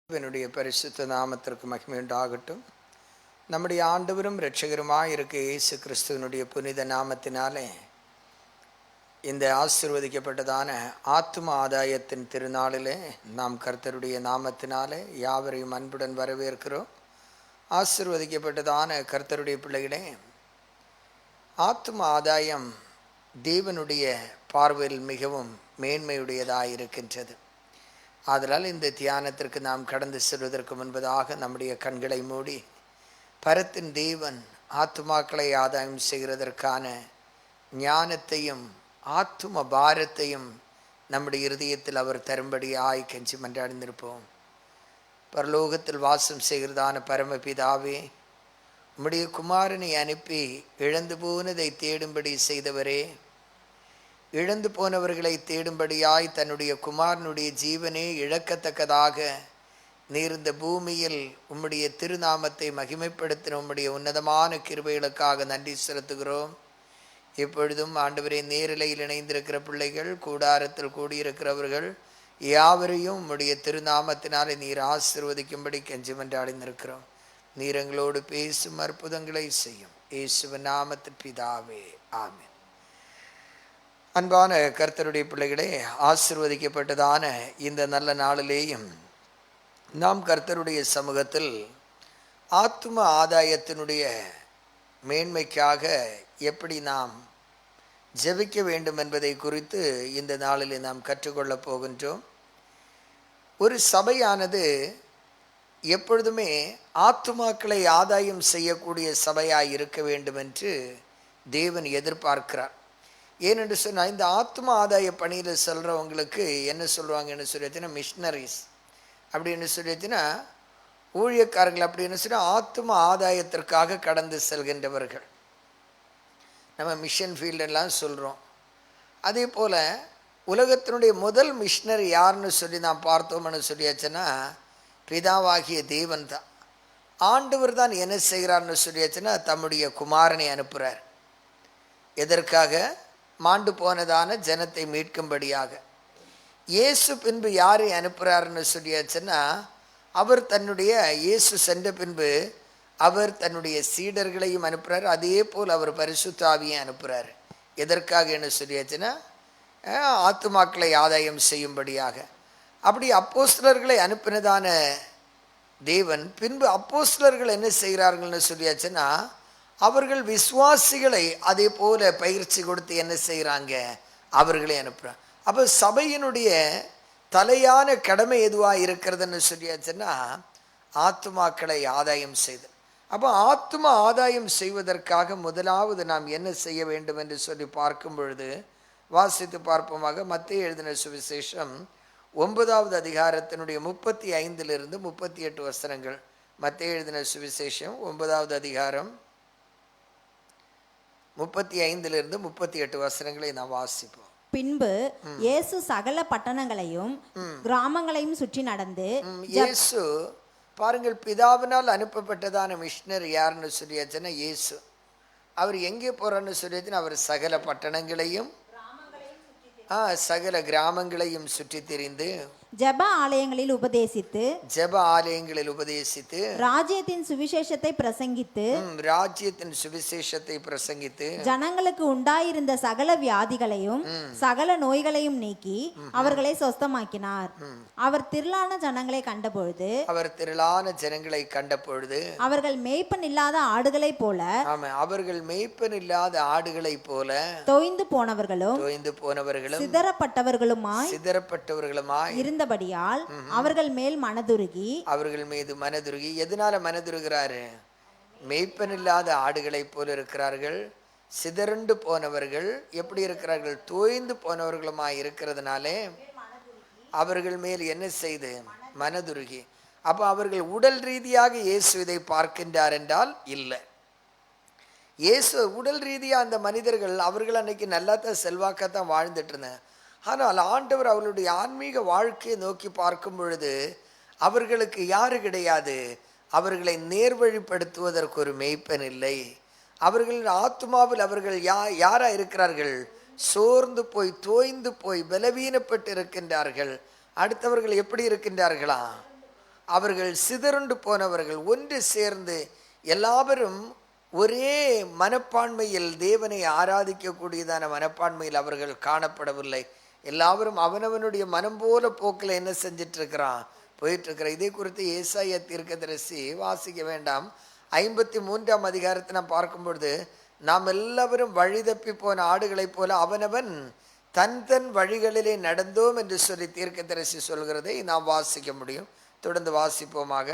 என்னுடைய பரிசுத்த நாமத்திற்கு மகிமை உண்டாகட்டும். நம்முடைய ஆண்டவரும் இரட்சகருமாய் இருக்க இயேசு கிறிஸ்துவனுடைய புனித நாமத்தினாலே இந்த ஆசீர்வதிக்கப்பட்டதான ஆத்தும ஆதாயத்தின் திருநாளிலே நாம் கர்த்தருடைய நாமத்தினாலே யாவரையும் அன்புடன் வரவேற்கிறோம். ஆசீர்வதிக்கப்பட்டதான கர்த்தருடைய பிள்ளைகளே, ஆத்தும ஆதாயம் தேவனுடைய பார்வையில் மிகவும் மேன்மையுடையதாக இருக்கின்றது. ஆதலால் இந்த தியானத்திற்கு நாம் கடந்து செல்வதற்கு முன்பதாக நம்முடைய கண்களை மூடி, பரத்தின் தேவன் ஆத்துமாக்களை ஆதாயம் செய்கிறதற்கான ஞானத்தையும் ஆத்தும பாரத்தையும் நம்முடைய இருதயத்தில் அவர் தரும்படியாய் கெஞ்சி மன்றாடிந்திருப்போம். பரலோகத்தில் வாசம் செய்கிறதான பரமபிதாவே, உம்முடைய குமாரனை அனுப்பி இழந்து போனதை தேடும்படி செய்தவரே, இழந்து போனவர்களை தேடும்படியாய் தன்னுடைய குமாரனுடைய ஜீவனே இழக்கத்தக்கதாக நீர் இந்த பூமியில் உம்முடைய திருநாமத்தை மகிமைப்படுத்தின உம்முடைய உன்னதமான கிருபைகளுக்காக நன்றி செலுத்துகிறோம். இப்பொழுதும் ஆண்டவரே, நேரிலையில் இணைந்திருக்கிற பிள்ளைகள், கூடாரத்தில் கூடியிருக்கிறவர்கள் யாவரையும் உம்முடைய திருநாமத்தினாலே நீர் ஆசீர்வதிக்கும்படி கெஞ்சி மன்றாடியிருக்கிறோம். நீர் எங்களோடு பேசும் அற்புதங்களை செய்யும். இயேசுவின் நாமத்தில் பிதாவே, ஆமென். அன்பான கர்த்தருடைய பிள்ளைகளே, ஆசீர்வதிக்கப்பட்டதான இந்த நல்ல நாளிலேயும் நாம் கர்த்தருடைய சமூகத்தில் ஆத்தும ஆதாயத்தினுடைய மேன்மைக்காக எப்படி நாம் ஜெபிக்க வேண்டும் என்பதை குறித்து இந்த நாளில் நாம் கற்றுக்கொள்ளப் போகின்றோம். ஒரு சபையானது எப்பொழுதுமே ஆத்துமாக்களை ஆதாயம் செய்யக்கூடிய சபையாய் இருக்க வேண்டும் என்று தேவன் எதிர்பார்க்கிறார். ஏனென்று சொன்னால், இந்த ஆத்ம ஆதாய பணியில் செல்கிறவங்களுக்கு என்ன சொல்லுவாங்கன்னு சொல்லிச்சுன்னா, மிஷினரிஸ் அப்படின்னு சொல்லிச்சுன்னா ஊழியக்காரர்கள் அப்படின்னு சொன்னால் ஆத்ம ஆதாயத்திற்காக கடந்து செல்கின்றவர்கள். நம்ம மிஷன் ஃபீல்டெல்லாம் சொல்கிறோம். அதே போல் உலகத்தினுடைய முதல் மிஷினரி யாருன்னு சொல்லி நாம் பார்த்தோம்னு சொல்லியாச்சுன்னா, பிதாவாகிய தேவன் தான். ஆண்டவர் தான் என்ன செய்கிறார்னு சொல்லியாச்சுன்னா, தம்முடைய குமாரனை அனுப்புகிறார். எதற்காக? மாண்டு போனதான ஜனத்தை மீட்கும்படியாக. இயேசு பின்பு யாரை அனுப்புகிறாருன்னு சொல்லியாச்சுன்னா, அவர் தன்னுடைய இயேசு சென்ற பின்பு அவர் தன்னுடைய சீடர்களையும் அனுப்புகிறார். அதே போல் அவர் பரிசுத்த ஆவியை அனுப்புகிறார். எதற்காக என்ன சொல்லியாச்சுன்னா, ஆத்துமாக்களை ஆதாயம் செய்யும்படியாக. அப்படி அப்போஸ்தலர்களை அனுப்பினதான தேவன் பின்பு அப்போஸ்தலர்கள் என்ன செய்கிறார்கள்னு சொல்லியாச்சுன்னா, அவர்கள் விசுவாசிகளை அதே போல பயிற்சி கொடுத்து என்ன செய்கிறாங்க? அவர்களை அனுப்புகிறாங்க. அப்போ சபையினுடைய தலையான கடமை எதுவாக இருக்கிறதுன்னு சொல்லியாச்சுன்னா, ஆத்துமாக்களை ஆதாயம் செய்து. அப்போ ஆத்தும ஆதாயம் செய்வதற்காக முதலாவது நாம் என்ன செய்ய வேண்டும் என்று சொல்லி பார்க்கும் பொழுது வாசித்து பார்ப்போமாக. மத்தேயு எழுதின சுவிசேஷம் 9வது அதிகாரத்தினுடைய 35 38 வசனங்கள். மத்தேயு எழுதின சுவிசேஷம் 9வது அதிகாரம் 35 38 வசனங்களை நாம் வாசிப்போம். பின்பு இயேசு சகல பட்டணங்களையும் கிராமங்களையும் சுற்றி நடந்து, இயேசு பாருங்கள், பிதாவினால் அனுப்பப்பட்டதான மிஷினரி யாருன்னு சொல்லியாச்சுன்னா இயேசு. அவர் எங்கே போறான்னு சொல்லியாச்சுன்னா, அவர் சகல பட்டணங்களையும் சகல கிராமங்களையும் சுற்றி திரிந்து ஜெப ஆலயங்களில் உபதேசித்து ராஜ்யத்தின் சுவிசேஷத்தை பிரசங்கித்து ஜனங்களுக்கு உண்டாயிருந்த சகல வியாதிகளையும் சகல நோய்களையும் நீக்கி அவர்களை சொஸ்தமாக்கினார். அவர் திரளான ஜனங்களை கண்டபொழுது அவர்கள் மேய்ப்பன் இல்லாத ஆடுகளைப் போல தோய்ந்து போனவர்களும் சிதறப்பட்டவர்களுமாய் இருந்தபடியால் அவர்கள் மீது மனதுருகி. எதனால மனதுருகிறாரு? மேய்ப்பன் இல்லாத ஆடுகளை போல இருக்கிறார்கள், சிதறண்டு போனவர்கள் எப்படி இருக்கிறார்கள்? தோய்ந்து போனவர்களுமாய் இருக்கிறதுனாலே அவர்கள் மேல் என்ன செய்து? மனதுருகி. அப்போ அவர்கள் உடல் ரீதியாக இயேசு இதை பார்க்கின்றார் என்றால் இல்லை. இயேசு உடல் ரீதியாக அந்த மனிதர்கள் அவர்கள் அன்னைக்கு நல்லா தான் செல்வாக்கத்தான் வாழ்ந்துட்டு இருந்தாங்க. ஆனால் ஆண்டவர் அவர்களுடைய ஆன்மீக வாழ்க்கையை நோக்கி பார்க்கும் பொழுது அவர்களுக்கு யாரு கிடையாது? அவர்களை நேர்வழிப்படுத்துவதற்கு ஒரு மேய்ப்பன் இல்லை. அவர்களின் ஆத்மாவில் அவர்கள் யாரா இருக்கிறார்கள்? சோர்ந்து போய் தோய்ந்து போய் பலவீனப்பட்டு இருக்கின்றார்கள். அடுத்தவர்கள் எப்படி இருக்கின்றார்களா? அவர்கள் சிதறுண்டு போனவர்கள் ஒன்று சேர்ந்து எல்லாரும் ஒரே மனப்பான்மையில் தேவனை ஆராதிக்கக்கூடியதான மனப்பான்மையில் அவர்கள் காணப்படவில்லை. எல்லாரும் அவனவனுடைய மனம் போல போக்கில் என்ன செஞ்சிட்டு இருக்கிறான், போயிட்டு இருக்கிற. இதை குறித்து ஏசாயா தீர்க்கதரிசி வாசிக்க வேண்டாம், 53ஆம் அதிகாரத்தை நாம் பார்க்கும்பொழுது, நாம் எல்லாரும் வழி தப்பி போன ஆடுகளைப் போல அவனவன் தன் தன் வழிகளிலே நடந்தோம் என்று சொல்லி தீர்க்கதரிசி சொல்கிறதை நாம் வாசிக்க முடியும். தொடர்ந்து வாசிப்போமாக.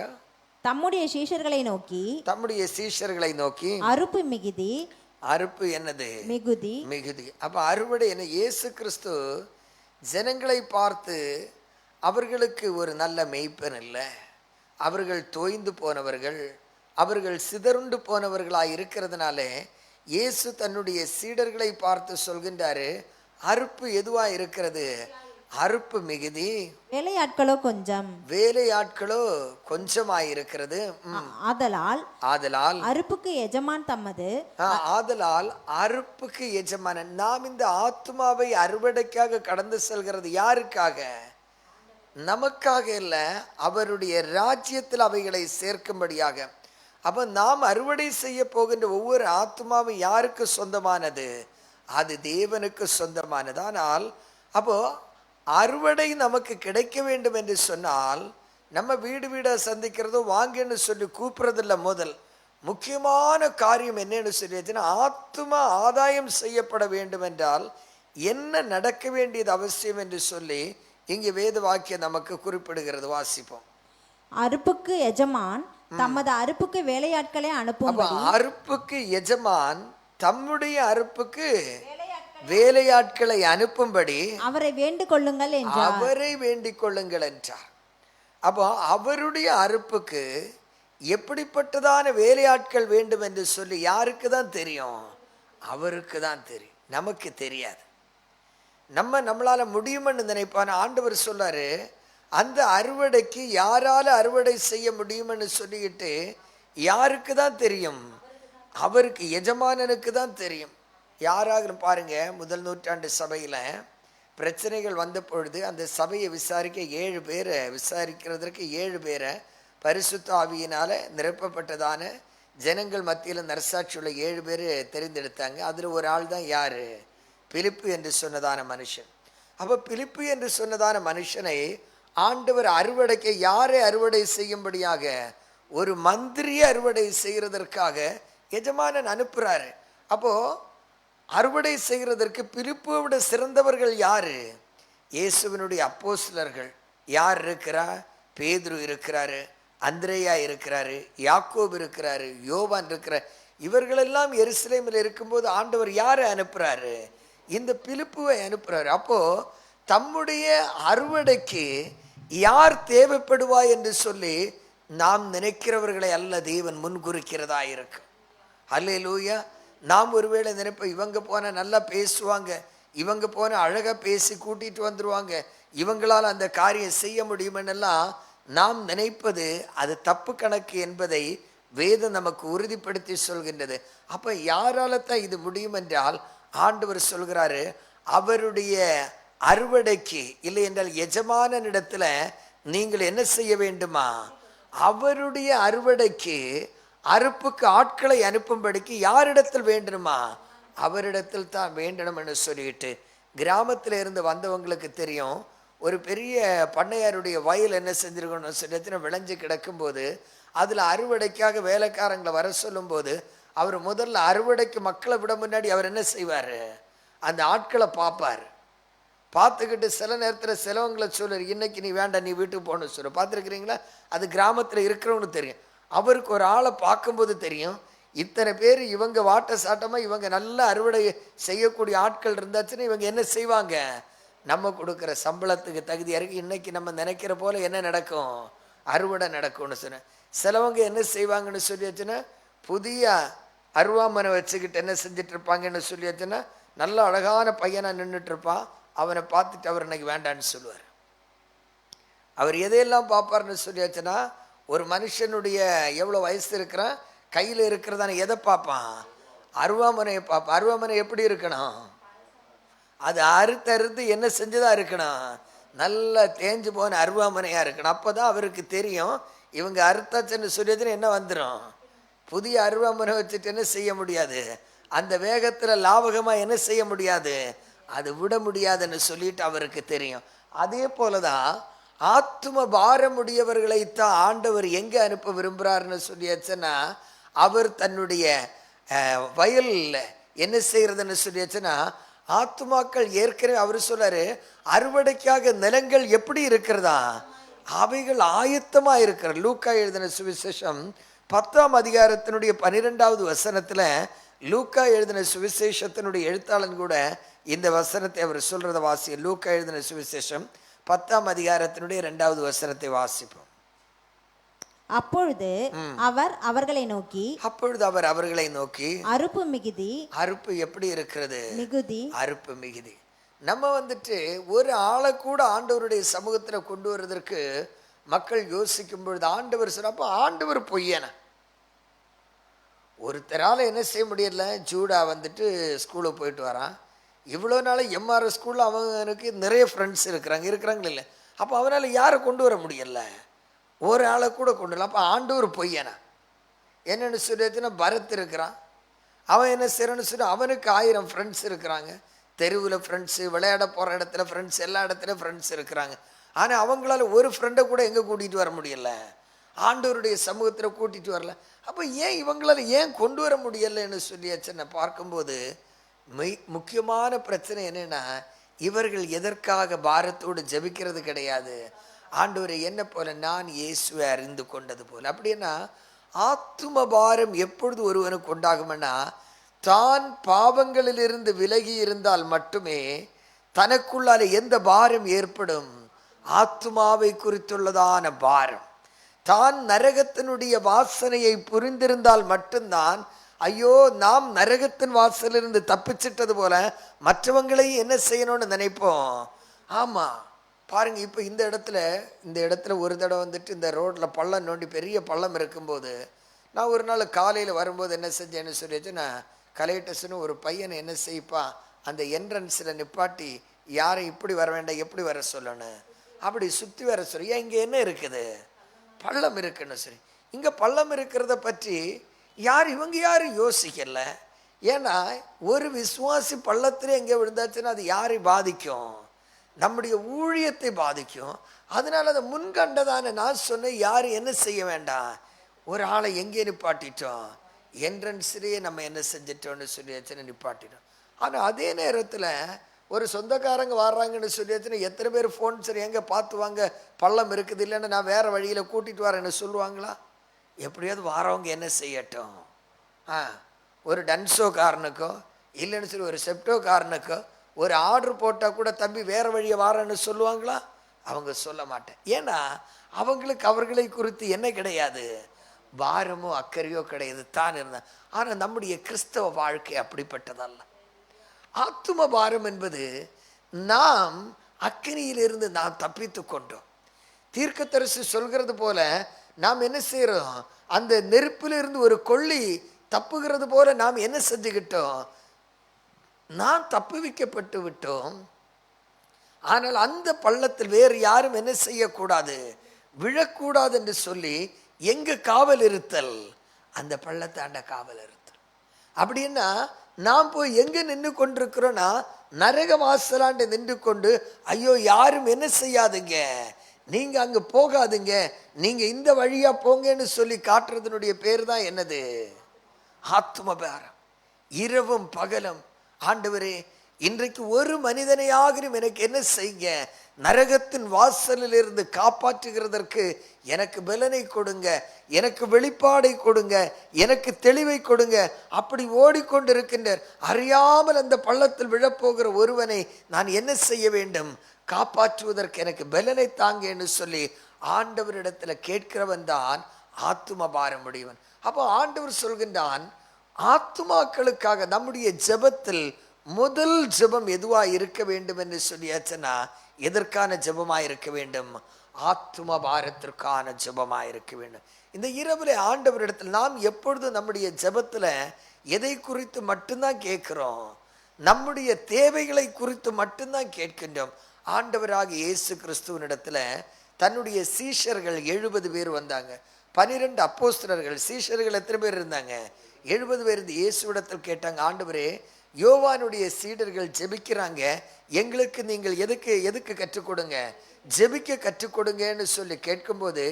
தம்முடைய சீஷர்களை நோக்கி, தம்முடைய சீஷர்களை நோக்கி, அறுப்பு மிகுதி. அறுப்பு என்னது? மிகுதி. மிகுதி. அப்ப அறுவடை என்ன? இயேசு கிறிஸ்து ஜனங்களை பார்த்து அவர்களுக்கு ஒரு நல்ல மேய்ப்பன் இல்லை, அவர்கள் தோய்ந்து போனவர்கள், அவர்கள் சிதறுண்டு போனவர்களாய் இருக்கிறதுனால இயேசு தன்னுடைய சீடர்களை பார்த்து சொல்கின்றாரு, அறுப்பு எதுவா இருக்கிறது? அறுப்பு மிகுதி, வேலையாட்களோ கொஞ்சம். வேலையாட்களோ கொஞ்சமாயிருக்கிறது. ஆதலால் அறுப்புக்கு எஜமான் தம்மது. ஆதலால் அறுப்புக்கு எஜமான. நாம் இந்த ஆத்மாவை அறுவடைக்காக கடந்து செல்கிறது யாருக்காக? நமக்காக இல்ல, அவருடைய ராஜ்யத்தில் அவைகளை சேர்க்கும்படியாக. அப்ப நாம் அறுவடை செய்ய போகின்ற ஒவ்வொரு ஆத்மாவும் யாருக்கு சொந்தமானது? அது தேவனுக்கு சொந்தமானது. ஆனால் அப்போ அறுவடை நமக்கு கிடைக்க வேண்டும் என்று சொன்னால் நம்ம வீடு வீடாக சந்திக்கிறதோ வாங்கன்னு சொல்லி கூப்பிட்றதில்ல. முதல் முக்கியமான காரியம் என்னன்னு சொல்லியாச்சுன்னா, ஆத்மா ஆதாயம் செய்யப்பட வேண்டும் என்றால் என்ன நடக்க வேண்டியது அவசியம் என்று சொல்லி இங்கே வேத வாக்கியம் நமக்கு குறிப்பிடுகிறது. வாசிப்போம். அறுப்புக்கு எஜமான் தமது அறுப்புக்கு வேலையாட்களை அனுப்பும். அறுப்புக்கு எஜமான் தம்முடைய அறுப்புக்கு வேலையாட்களை அனுப்பும்படி அவரை வேண்டிக் கொள்ளுங்கள் என்றார். அவரை வேண்டிக் கொள்ளுங்கள் என்றார். அப்போ அவருடைய அறுப்புக்கு எப்படிப்பட்டதான வேலையாட்கள் வேண்டும் என்று சொல்லி யாருக்கு தான் தெரியும்? அவருக்கு தான் தெரியும், நமக்கு தெரியாது. நம்மளால முடியும்னு நினைப்பான. ஆண்டவர் சொல்லாரு, அந்த அறுவடைக்கு யாரால அறுவடை செய்ய முடியும்னு சொல்லிட்டு யாருக்கு தான் தெரியும்? அவருக்கு, எஜமானனுக்கு தான் தெரியும். யாராக பாருங்க, முதல் நூற்றாண்டு சபையில் பிரச்சனைகள் வந்த பொழுது அந்த சபையை விசாரிக்க 7 பேரை, விசாரிக்கிறதற்கு 7 பேரை பரிசுத்த ஆவியினால நிரப்பப்பட்டதான ஜனங்கள் மத்தியில் நரசாட்சியுள்ள 7 பேர் தெரிந்தெடுத்தாங்க. அதில் ஒரு ஆள் தான் யாரு? பிலிப்பு என்று சொன்னதான மனுஷன். அப்போ பிலிப்பு என்று சொன்னதான மனுஷனை ஆண்டவர் அறுவடைக்கு யாரை அறுவடை செய்யும்படியாக? ஒரு மந்திரியை அறுவடை செய்கிறதற்காக எஜமானன் அனுப்புறாரு. அப்போ அறுவடை செய்கிறதற்கு பிலிப்பை விட சிறந்தவர்கள் யாரு? இயேசுவினுடைய அப்போஸ்தலர்கள். யார் இருக்கிறா? பேதுரு இருக்கிறாரு, அந்திரேயா இருக்கிறாரு, யாக்கோபு இருக்கிறாரு, யோவான் இருக்கிறார். இவர்களெல்லாம் எருசலேமில் இருக்கும்போது ஆண்டவர் யாரை அனுப்புறாரு? இந்த பிலிப்புவை அனுப்புறாரு. அப்போ தம்முடைய அறுவடைக்கு யார் தேவைப்படுவா என்று சொல்லி நாம் நினைக்கிறவர்களை அல்ல தேவன் முன்குறிக்கிறதா இருக்கு. அல்லேலூயா. நாம் ஒருவேளை நினைப்போம், இவங்க போன நல்லா பேசுவாங்க, இவங்க போன அழகா பேசி கூட்டிட்டு வந்துருவாங்க, இவங்களால் அந்த காரியம் செய்ய முடியுமென்னெல்லாம் நாம் நினைப்பது அது தப்பு கணக்கு என்பதை வேதம் நமக்கு உறுதிப்படுத்தி சொல்கின்றது. அப்ப யாரால தான் இது முடியும் என்றால் ஆண்டவர் சொல்கிறாரு, அவருடைய அறுவடைக்கு இல்லை என்றால் எஜமானனிடத்துல நீங்கள் என்ன செய்ய வேண்டுமா? அவருடைய அறுவடைக்கு அறுப்புக்கு ஆட்களை அனுப்பும்படிக்கு யாரிடத்தில் வேண்டணுமா? அவரிடத்தில் தான் வேண்டணும் என்று சொல்லிட்டு, கிராமத்தில் இருந்து வந்தவங்களுக்கு தெரியும், ஒரு பெரிய பண்ணையாருடைய வயல் என்ன செஞ்சிருக்கணும்னு சொல்லி விளைஞ்சு கிடக்கும்போது அதில் அறுவடைக்காக வேலைக்காரங்களை வர சொல்லும்போது அவர் முதல்ல அறுவடைக்கு மக்களை விட முன்னாடி அவர் என்ன செய்வார்? அந்த ஆட்களை பார்ப்பார். பார்த்துக்கிட்டு சில நேரத்தில் சிலவங்களை சொல்லுவார், இன்னைக்கு நீ வேண்டாம், நீ வீட்டுக்கு போகணும்னு சொல்ல. பார்த்துருக்கிறீங்களா? அது கிராமத்தில் இருக்கிறவனு தெரியும். அவருக்கு ஒரு ஆளை பார்க்கும்போது தெரியும், இத்தனை பேர் இவங்க வாட்ட சாட்டமாக இவங்க நல்ல அறுவடை செய்யக்கூடிய ஆட்கள் இருந்தாச்சுன்னா இவங்க என்ன செய்வாங்க? நம்ம கொடுக்குற சம்பளத்துக்கு தகுதியாக இருக்கு. இன்னைக்கு நம்ம நினைக்கிற போல என்ன நடக்கும்? அறுவடை நடக்கும்னு சொன்னேன். சிலவங்க என்ன செய்வாங்கன்னு சொல்லியாச்சுன்னா, புதிய அருவாமனை வச்சுக்கிட்டு என்ன செஞ்சுட்டு இருப்பாங்கன்னு சொல்லியாச்சுன்னா, நல்ல அழகான பையனாக நின்றுட்டு இருப்பான். அவனை பார்த்துட்டு அவர் இன்னைக்கு வேண்டான்னு சொல்லுவார். அவர் எதையெல்லாம் பார்ப்பார்னு சொல்லியாச்சுன்னா, ஒரு மனுஷனுடைய எவ்வளோ வயசு இருக்கிறான், கையில் இருக்கிறதான எதை பார்ப்பான்? அருவாமனையை பார்ப்பான். அருவாமனை எப்படி இருக்கணும்? அது அறுத்தறுத்து என்ன செஞ்சுதான் இருக்கணும்? நல்லா தேஞ்சு போன அருவாமனையா இருக்கணும். அப்பதான் அவருக்கு தெரியும் இவங்க அறுத்தாச்சுன்னு சொல்லியதுன்னு என்ன வந்துடும். புதிய அருவாமனை வச்சுட்டு என்ன செய்ய முடியாது, அந்த வேகத்துல லாபகமா என்ன செய்ய முடியாது, அது விட முடியாதுன்னு சொல்லிட்டு அவருக்கு தெரியும். அதே போலதான் ஆத்தும பாரமுடையவர்களைத்தான் ஆண்டவர் எங்க அனுப்ப விரும்புறாருன்னு சொல்லியாச்சுன்னா, அவர் தன்னுடைய வயல்ல என்ன செய்யறதுன்னு சொல்லியாச்சுன்னா, ஆத்துமாக்கள் ஏற்கனவே அவர் சொல்றாரு, அறுவடைக்காக நிலங்கள் எப்படி இருக்கிறதா, அவைகள் ஆயத்தமா இருக்கிற. லூக்கா எழுதின சுவிசேஷம் 10ஆம் அதிகாரத்தினுடைய 12வது வசனத்துல, லூக்கா எழுதின சுவிசேஷத்தினுடைய எழுத்தாளன் கூட இந்த வசனத்தை அவர் சொல்றத வாசி. லூக்கா எழுதின சுவிசேஷம் 10ஆம் அதிகாரத்தினுடைய 2வது வசனத்தை வாசிப்போம். அப்பொழுது அவர் அவர்களை நோக்கி, அறுப்பு மிகுதி. அறுப்பு எப்படி இருக்கிறது, மிகுதி. அறுப்பு மிகுதி. நம்ம ஒரு ஆளை கூட ஆண்டவருடைய சமூகத்துல கொண்டு வருவதற்கு மக்கள் யோசிக்கும் பொழுது ஆண்டவர் சொன்னப்போ, ஆண்டவர் பொய்யன. ஒருத்தரால என்ன செய்ய முடியல. ஜூடா ஸ்கூலுக்கு போயிட்டு வரான். இவ்வளோ நாள் எம்ஆர்எஸ் ஸ்கூலில் அவனுக்கு நிறைய ஃப்ரெண்ட்ஸ் இருக்கிறாங்களே இல்லை. அப்போ அவனால் யாரை கொண்டு வர முடியல, ஒரு ஆளை கூட கொண்டு வரல. அப்போ ஆண்டவர் பொய்யனா. என்னென்னு சொல்லிச்சுன்னா, பரத் இருக்கிறான், அவன் என்ன செய்யறான்னு சொல்லி அவனுக்கு 1000 ஃப்ரெண்ட்ஸ் இருக்கிறாங்க. தெருவில் ஃப்ரெண்ட்ஸு, விளையாட போகிற இடத்துல ஃப்ரெண்ட்ஸ், எல்லா இடத்துலையும் ஃப்ரெண்ட்ஸ் இருக்கிறாங்க. ஆனால் அவங்களால ஒரு ஃப்ரெண்டை கூட எங்கே கூட்டிகிட்டு வர முடியல, ஆண்டவருடைய சமூகத்தில் கூட்டிகிட்டு வரல. அப்போ ஏன் இவங்களால ஏன் கொண்டு வர முடியலைன்னு சொல்லியாச்சு நான் பார்க்கும்போது, முக்கியமான பிரச்சனை என்னன்னா, இவர்கள் எதற்காக பாரத்தோடு ஜெபிக்கிறது கிடையாது. ஆண்டவரை என்ன போல நான் இயேசுவை அறிந்து கொண்டது போல. அப்படின்னா ஆத்தும பாரம் எப்பொழுது ஒருவனுக்கு உண்டாகும்னா, தான் பாவங்களிலிருந்து விலகி இருந்தால் மட்டுமே தனக்குள்ளால எந்த பாரம் ஏற்படும், ஆத்துமாவை குறித்துள்ளதான பாரம். தான் நரகத்தினுடைய வாசனையை புரிந்திருந்தால் மட்டும்தான், ஐயோ நாம் நரகத்தின் வாசலிருந்து தப்பிச்சிட்டது போல மற்றவங்களை என்ன செய்யணும்னு நினைப்போம். ஆமா பாருங்க, இப்போ இந்த இடத்துல ஒரு தடவை இந்த ரோட்ல பள்ளம் நோண்டி பெரிய பள்ளம் இருக்கும்போது, நான் ஒரு நாள் காலையில் வரும்போது என்ன செஞ்சேன்னு சொல்லிட்டு, நான் கலெக்டர்ஸ்னு ஒரு பையனை என்ன செய்ப்பா அந்த என்ட்ரன்ஸில் நிப்பாட்டி, யாரை இப்படி வர வேண்டாம் எப்படி வர சொல்லணும், அப்படி சுற்றி வர சொல்லி, ஏன் இங்கே என்ன இருக்குது, பள்ளம் இருக்குன்னு சரி. இங்கே பள்ளம் இருக்கிறத பற்றி இவங்க யாரும் யோசிக்கல. ஏன்னா ஒரு விசுவாசி பள்ளத்திலே எங்கே விழுந்தாச்சுன்னா அது யாரை பாதிக்கும், நம்முடைய ஊழியத்தை பாதிக்கும். அதனால அதை முன்கண்டதான நான் சொன்னேன், யாரும் என்ன செய்ய வேண்டாம், ஒரு ஆளை எங்கே நிப்பாட்டிட்டோம், என்ட்ரன்ஸ்லேயே நம்ம என்ன செஞ்சிட்டோம்னு சொல்லியாச்சுன்னு நிப்பாட்டிட்டோம். ஆனால் அதே நேரத்தில் ஒரு சொந்தக்காரங்க வர்றாங்கன்னு சொல்லியாச்சுன்னா எத்தனை பேர் ஃபோன் சரி எங்கே பார்த்து வாங்க பள்ளம் இருக்குது, இல்லைன்னா நான் வேறு வழியில் கூட்டிகிட்டு வரேன்னு சொல்லுவாங்களா? எப்படியாவது வாரவங்க என்ன செய்யட்டும், ஒரு டன்ஸோக்காரனுக்கோ இல்லைன்னு சொல்லி ஒரு செப்டோக்காரனுக்கோ ஒரு ஆர்டர் போட்டால் கூட தம்பி வேறு வழியை வாரன்னு சொல்லுவாங்களா? அவங்க சொல்ல மாட்டேன். ஏன்னா அவங்களுக்கு அவர்களை குறித்து என்ன கிடையாது, பாரமோ அக்கறையோ கிடையாது, தான் இருந்தான். ஆனால் நம்முடைய கிறிஸ்தவ வாழ்க்கை அப்படிப்பட்டதல்ல. ஆத்தும பாரம் என்பது நாம் அக்கினியிலிருந்து நாம் தப்பித்து கொண்டோம். தீர்க்கதரிசி சொல்கிறது போல நாம் என்ன செய்யறோம், அந்த நெருப்பிலிருந்து ஒரு கொள்ளி தப்புகிறது போல நாம் என்ன செஞ்சுக்கிட்டோம், நாம் தப்புவிக்கப்பட்டு விட்டோம். ஆனால் அந்த பள்ளத்தில் வேறு யாரும் என்ன செய்யக்கூடாது, விழக்கூடாது என்று சொல்லி எங்க காவல் இருத்தல், அந்த பள்ளத்தாண்ட காவல் இருத்தல். அப்படின்னா நாம் போய் எங்க நின்று கொண்டிருக்கிறோம்னா, நரக வாசலாண்டு நின்று கொண்டு ஐயோ யாரும் என்ன செய்யாதுங்க, நீங்க அங்க போகாதுங்க, நீங்க இந்த வழியா போங்கன்னு சொல்லி காட்டுறதுனுடைய பேர் தான் என்னது, ஆத்தும பாரம். இரவும் பகலும் ஆண்டவரே இன்றைக்கு ஒரு மனிதனையாகிலும் எனக்கு என்ன செய்ய, நரகத்தின் வாசலில் இருந்து காப்பாற்றுகிறதற்கு எனக்கு பலனை கொடுங்க, எனக்கு வெளிப்பாடை கொடுங்க, எனக்கு தெளிவை கொடுங்க. அப்படி ஓடிக்கொண்டிருக்கின்ற அறியாமல் அந்த பள்ளத்தில் விழப்போகிற ஒருவனை நான் என்ன செய்ய வேண்டும், காப்பாற்றுவதற்கு எனக்கு பலனை தாங்க என்று சொல்லி ஆண்டவரிடத்தில் கேட்கிறவன் தான் ஆத்தும பாரம் உடையவன். அப்போ ஆண்டவர் சொல்கின்றான், ஆத்துமாக்களுக்காக நம்முடைய ஜெபத்தில் முதல் ஜெபம் எதுவாக இருக்க வேண்டும் என்று சொல்லியாச்சுன்னா, எதற்கான ஜெபமாக இருக்க வேண்டும், ஆத்தும பாரத்திற்கான ஜெபமாக இருக்க வேண்டும். இந்த இரவில் ஆண்டவரிடத்தில் நாம் எப்பொழுதும் நம்முடைய ஜெபத்தில் எதை குறித்து மட்டும்தான் கேட்கிறோம், நம்முடைய தேவைகளை குறித்து மட்டும்தான் கேட்கின்றோம். ஆண்டவராக இயேசு கிறிஸ்துவனிடத்துல தன்னுடைய சீஷர்கள் 70 பேர் வந்தாங்க. 12 அப்போஸ்தலர்கள். சீஷர்கள் எத்தனை பேர் இருந்தாங்க? 70 பேர். இயேசுவிடத்தில் கேட்டாங்க, ஆண்டவரே, யோவானுடைய சீடர்கள் ஜெபிக்கிறாங்க, எங்களுக்கு நீங்கள் எதுக்கு கற்றுக் கொடுங்க, ஜெபிக்க கற்றுக் கொடுங்கன்னு சொல்லி கேட்கும்போது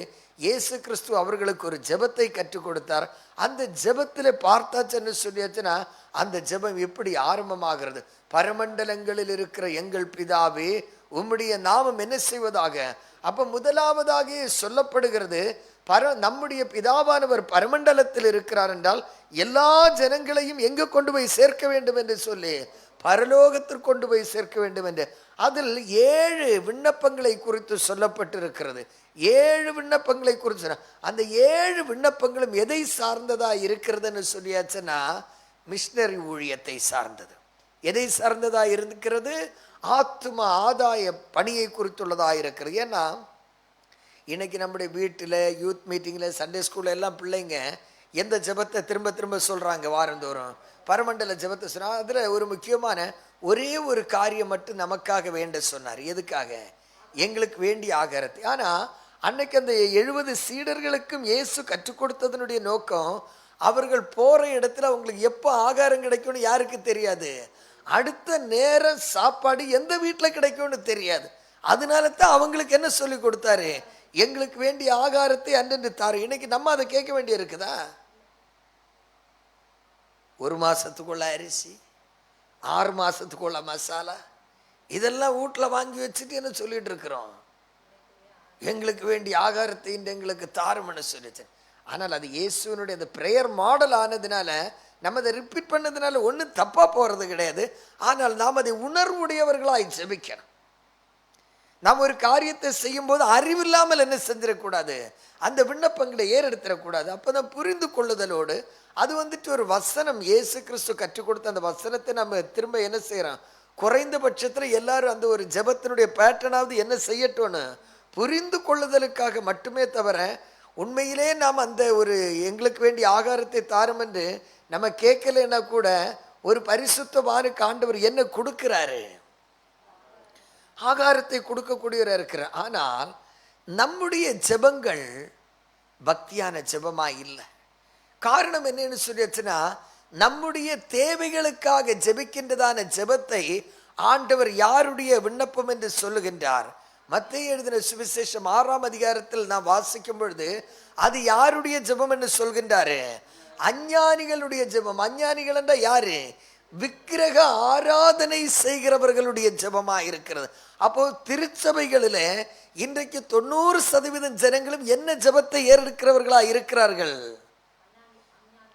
இயேசு கிறிஸ்து அவர்களுக்கு ஒரு ஜெபத்தை கற்றுக் கொடுத்தார். அந்த ஜெபத்தில் பார்த்தாச்சுன்னு சொல்லியாச்சுன்னா அந்த ஜெபம் எப்படி ஆரம்பமாகிறது? பரமண்டலங்களில் இருக்கிற எங்கள் பிதாவே, உம்முடைய நாமம் என்ன செய்வதாக. அப்ப முதலாவதாக சொல்லப்படுகிறது, நம்முடைய பிதாவானவர் பரமண்டலத்தில் இருக்கிறார் என்றால் எல்லா ஜனங்களையும் எங்க கொண்டு போய் சேர்க்க வேண்டும் என்று சொல்லி பரலோகத்திற்கு கொண்டு போய் சேர்க்க வேண்டும் என்று. அதில் 7 விண்ணப்பங்களை குறித்து சொல்லப்பட்டிருக்கிறது. 7 விண்ணப்பங்களை குறித்து. அந்த 7 விண்ணப்பங்களும் எதை சார்ந்ததா இருக்கிறதுன்னு சொல்லியாச்சுன்னா மிஷனரி ஊழியத்தை சார்ந்தது. எதை சார்ந்ததா இருக்கிறது? ஆத்தும ஆதாய பணியை குறித்துள்ளதா இருக்கிறது. ஏன்னா இன்னைக்கு நம்முடைய வீட்டில், யூத் மீட்டிங்கில், சண்டே ஸ்கூலில் எல்லாம் பிள்ளைங்க எந்த ஜெபத்தை திரும்ப திரும்ப சொல்கிறாங்க? வாரந்தோறும் பரமண்டல ஜெபத்தை சொன்னால் அதில் ஒரு முக்கியமான ஒரே ஒரு காரியம் மட்டும் நமக்காக வேண்ட சொன்னார். எதுக்காக? எங்களுக்கு வேண்டிய ஆகாரத்தை. ஆனால் அன்னைக்கு அந்த 70 சீடர்களுக்கும் இயேசு கற்றுக் கொடுத்ததனுடைய நோக்கம், அவர்கள் போகிற இடத்துல அவங்களுக்கு எப்போ ஆகாரம் கிடைக்கும்னு யாருக்கு தெரியாது. அடுத்த நேரம் சாப்பாடு எந்த வீட்டில் கிடைக்கும்னு தெரியாது. அதனால தான் அவங்களுக்கு என்ன சொல்லி கொடுத்தாரு? எங்களுக்கு வேண்டிய ஆகாரத்தை அன்றென்று தாரு. இன்னைக்கு நம்ம அதை கேட்க வேண்டிய இருக்குதா? 1 மாசத்துக்குள்ள அரிசி, 6 மாசத்துக்குள்ள மசாலா, இதெல்லாம் வீட்டில் வாங்கி வச்சுட்டு என்ன சொல்லிட்டு இருக்கிறோம்? எங்களுக்கு வேண்டிய ஆகாரத்தை எங்களுக்கு தாரும்னு சொல்லிச்சு. ஆனால் அது இயேசுனுடைய அந்த பிரேயர் மாடல் ஆனதுனால நம்ம அதை ரிப்பீட் பண்ணதுனால ஒன்றும் தப்பா போறது கிடையாது. ஆனால் நாம் அதை உணர்வுடையவர்களாய் ஜெபிக்கணும். நாம் ஒரு காரியத்தை செய்யும் போது அறிவில்லாமல் என்ன செஞ்சிடக்கூடாது, அந்த விண்ணப்பங்களை ஏறெடுத்துடக்கூடாது. அப்போதான் புரிந்து கொள்ளுதலோடு அது ஒரு வசனம், இயேசு கிறிஸ்து கற்றுக் கொடுத்த அந்த வசனத்தை நம்ம திரும்ப என்ன செய்யறோம்? குறைந்தபட்சத்தில் எல்லாரும் அந்த ஒரு ஜெபத்தினுடைய பேட்டர்னாவது என்ன செய்யட்டும்னு புரிந்து கொள்ளுதலுக்காக மட்டுமே தவிர உண்மையிலே நாம் அந்த ஒரு எங்களுக்கு வேண்டிய ஆகாரத்தை தாரும் என்று நம்ம கேட்கலைன்னா கூட ஒரு பரிசுத்தவானுக்கு ஆண்டவர் என்ன கொடுக்கிறாரு? ஆகாரத்தை கொடுக்கக்கூடியவராக இருக்கிறார். ஆனால் நம்முடைய ஜெபங்கள் பக்தியான ஜெபமா இல்லை. காரணம் என்னன்னு சொல்லியாச்சுன்னா, நம்முடைய தேவைகளுக்காக ஜெபிக்கின்றதான ஜெபத்தை ஆண்டவர் யாருடைய விண்ணப்பம் என்று சொல்லுகின்றார்? மத்தேயு எழுதின சுவிசேஷம் 6ஆம் அதிகாரத்தில் நாம் வாசிக்கும் பொழுது அது யாருடைய ஜெபம் என்று சொல்கின்றாரு? அஞ்ஞானிகளுடைய ஜெபம். அஞ்ஞானிகள் என்றா யாரு? விக்கிரக ஆராதனை செய்கிறவர்களுடைய ஜெபமா இருக்கிறது. அப்போ திருச்சபைகளில் இன்றைக்கு 90% ஜனங்களும் என்ன ஜெபத்தை ஏறெடுக்கிறவர்களா இருக்கிறார்கள்?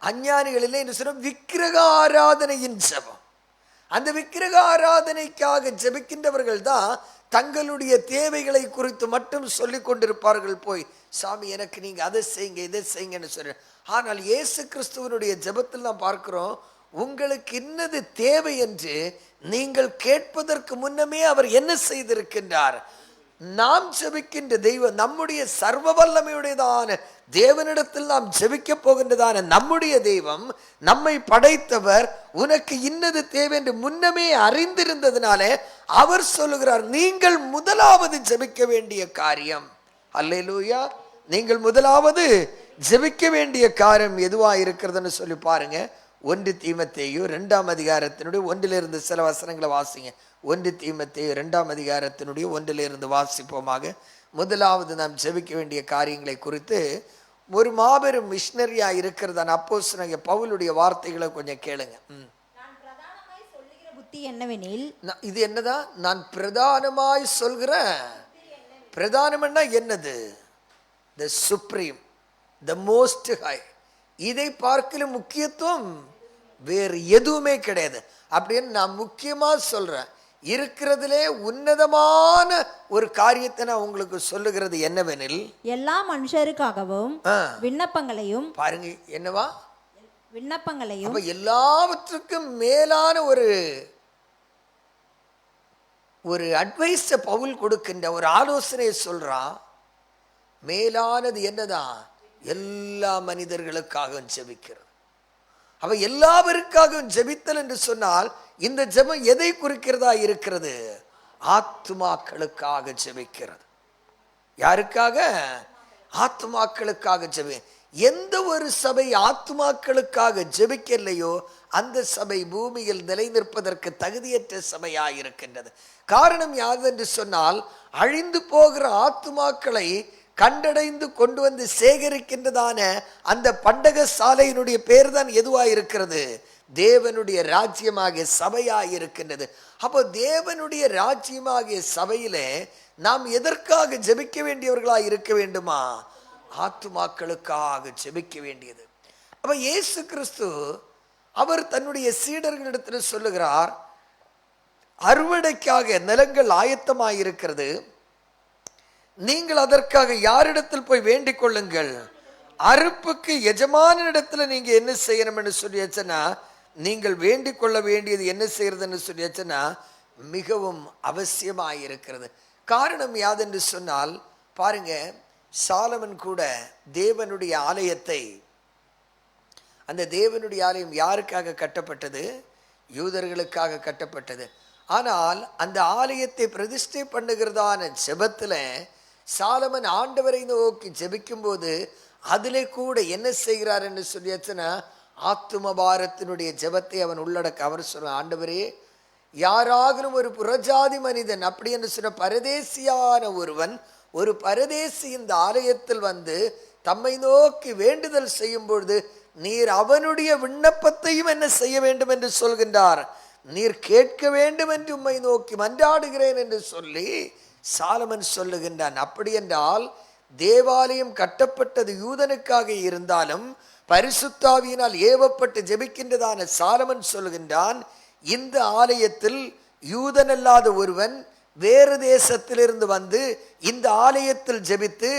அஞ்ஞானிகளிலே என்ன சொல்றோம்? விக்கிரக ஆராதனையின் ஜெபம். அந்த விக்கிரக ஆராதனைக்காக ஜெபிக்கின்றவர்கள் தான் தங்களுடைய தேவைகளை குறித்து மட்டும் சொல்லிக் கொண்டிருப்பார்கள். போய் சாமி எனக்கு நீங்க அதை செய்யுங்க இதை செய்யுங்கன்னு சொல்ற. ஆனால் இயேசு கிறிஸ்துவனுடைய ஜெபத்தில் நாம் பார்க்கிறோம், உங்களுக்கு இன்னது தேவை என்று நீங்கள் கேட்பதற்கு முன்னமே அவர் என்ன செய்திருக்கின்றார்? நாம் ஜெபிக்கின்ற தெய்வம், நம்முடைய சர்வ வல்லமையுடையதான தேவனிடத்தில் நாம் ஜெபிக்க போகின்றதான நம்முடைய தெய்வம், நம்மை படைத்தவர், உனக்கு இன்னது தேவை என்று முன்னமே அறிந்திருந்ததுனாலே அவர் சொல்லுகிறார், நீங்கள் முதலாவது ஜெபிக்க வேண்டிய காரியம், அல்லேலூயா, நீங்கள் முதலாவது ஜெபிக்க வேண்டிய காரியம் எதுவா இருக்கிறதுன்னு சொல்லி பாருங்க. 1 தீமோத்தேயு 2ஆம் அதிகாரத்தினுடைய 1 சில வசனங்களை வாசிங்க. 1 தீமோத்தேயு 2ஆம் அதிகாரத்தினுடைய 1 வாசிப்போமாக. முதலாவது நாம் ஜெபிக்க வேண்டிய காரியங்களை குறித்து ஒரு மாபெரும் மிஷனரியா இருக்கிறதான அப்போஸ்தலனாகிய பவுலுடைய வார்த்தைகளை கொஞ்சம் கேளுங்க. புத்தி என்னவெனில், இது என்னதான்? நான் பிரதானமாய் சொல்கிறேன். பிரதானம்னா என்னது? The supreme, the most high. இதை பார்க்கல முக்கியத்துவம் வேறு எதுவுமே கிடையாது அப்படின்னு நான் முக்கியமா சொல்றேன். இருக்கிறதுலே உன்னதமான ஒரு காரியத்தை நான் உங்களுக்கு சொல்லுகிறது என்னவெனில், எல்லா மனுஷருக்காகவும் விண்ணப்பங்களையும், பாருங்க என்னவா விண்ணப்பங்களையும், அப்ப எல்லாவற்றுக்கும் மேலான ஒரு அட்வைஸ் பவுல் கொடுக்கின்ற ஒரு ஆலோசனை சொல்றான். மேலானது என்னதான்? எல்லா மனிதர்களுக்காகவும் ஜெபிக்கிறது. அவ எல்லாவருக்காகவும் ஜெபித்தல் என்று சொன்னால் இந்த ஜெபம் எதை குறிக்கிறதா இருக்கிறது? ஆத்துமாக்களுக்காக ஜெபிக்கிறது. யாருக்காக? ஆத்துமாக்களுக்காக ஜெபி. எந்த ஒரு சபை ஆத்துமாக்களுக்காக ஜெபிக்கலையோ அந்த சபை பூமியில் நிலை நிற்பதற்கு தகுதியற்ற சபையாய் இருக்கின்றது. காரணம் யாதென்று சொன்னால், அழிந்து போகிற ஆத்துமாக்களை கண்டடைந்து கொண்டு வந்து சேகரிக்கின்றதான அந்த பண்டக சாலையினுடைய பேர் தான் எதுவாய் இருக்கிறது? தேவனுடைய ராஜ்யமாகிய சபையாய் இருக்கின்றது. அப்போ தேவனுடைய ராஜ்யமாகிய சபையிலே நாம் எதற்காக ஜெபிக்க வேண்டியவர்களாய் இருக்க வேண்டுமா? ஆத்துமாக்களுக்காக ஜெபிக்க வேண்டியது. அப்ப இயேசு கிறிஸ்து அவர் தன்னுடைய சீடர்களிடத்தில் சொல்லுகிறார், அறுவடைக்காக நிலங்கள் ஆயத்தமாயிருக்கிறது, நீங்கள் அதற்காக யாரிடத்தில் போய் வேண்டிக் கொள்ளுங்கள். அறுப்புக்கு எஜமானிடத்தில் நீங்க என்ன செய்யணும்னு சொல்லியாச்சுன்னா, நீங்கள் வேண்டிக் கொள்ள வேண்டியது என்ன செய்யறதுன்னு சொல்லியாச்சுன்னா மிகவும் அவசியமாயிருக்கிறது. காரணம் யாதென்று சொன்னால், பாருங்க, சாலமன் கூட தேவனுடைய ஆலயத்தை, அந்த தேவனுடைய ஆலயம் யாருக்காக கட்டப்பட்டது? யூதர்களுக்காக கட்டப்பட்டது. ஆனால் அந்த ஆலயத்தை பிரதிஷ்டை பண்ணுகிறதான ஜெபத்தில் சாலமன் ஆண்டவரை நோக்கி ஜெபிக்கும் போது அதிலே கூட என்ன செய்கிறார் என்று சொல்லியாச்சுன்னா, ஆத்தும பாரத்தினுடைய ஜெபத்தை அவன் உள்ளடக்க. அவர் சொல்ற, ஆண்டவரே, யாராகலும் ஒரு புறஜாதி மனிதன், அப்படி என்று சொன்ன பரதேசியான ஒருவன், ஒரு பரதேசி இந்த ஆலயத்தில் வந்து தம்மை நோக்கி வேண்டுதல் செய்யும் பொழுது நீர் அவனுடைய விண்ணப்பத்தையும் என்ன செய்ய வேண்டும் என்று சொல்கின்றார். நீர் கேட்க வேண்டும் என்று உம்மை நோக்கி மன்றாடுகிறேன் என்று சொல்லி சாலமன் சொல்லுகின்றான். அப்படி என்றால் தேவாலயம் கட்டப்பட்டது யூதனுக்காக இருந்தாலும் பரிசுத்தாவியினால் ஏவப்பட்டு ஜெபிக்கின்றதான சாலமன் சொல்லுகின்றான், இந்த ஆலயத்தில் யூதனல்லாத ஒருவன் வேறு தேசத்திலிருந்து வந்து இந்த ஆலயத்தில் ஜெபித்து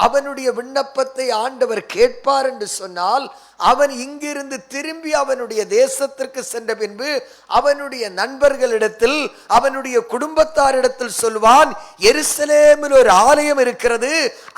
அவனுடைய விண்ணப்பத்தை ஆண்டவர் கேட்பார் என்று சொன்னால், அவன் இங்கிருந்து திரும்பி அவனுடைய தேசத்திற்கு சென்ற பின்பு அவனுடைய நண்பர்களிடத்தில், அவனுடைய குடும்பத்தாரிடத்தில் சொல்வான், எருசலேமில் ஒரு ஆலயம் இருக்கிறது,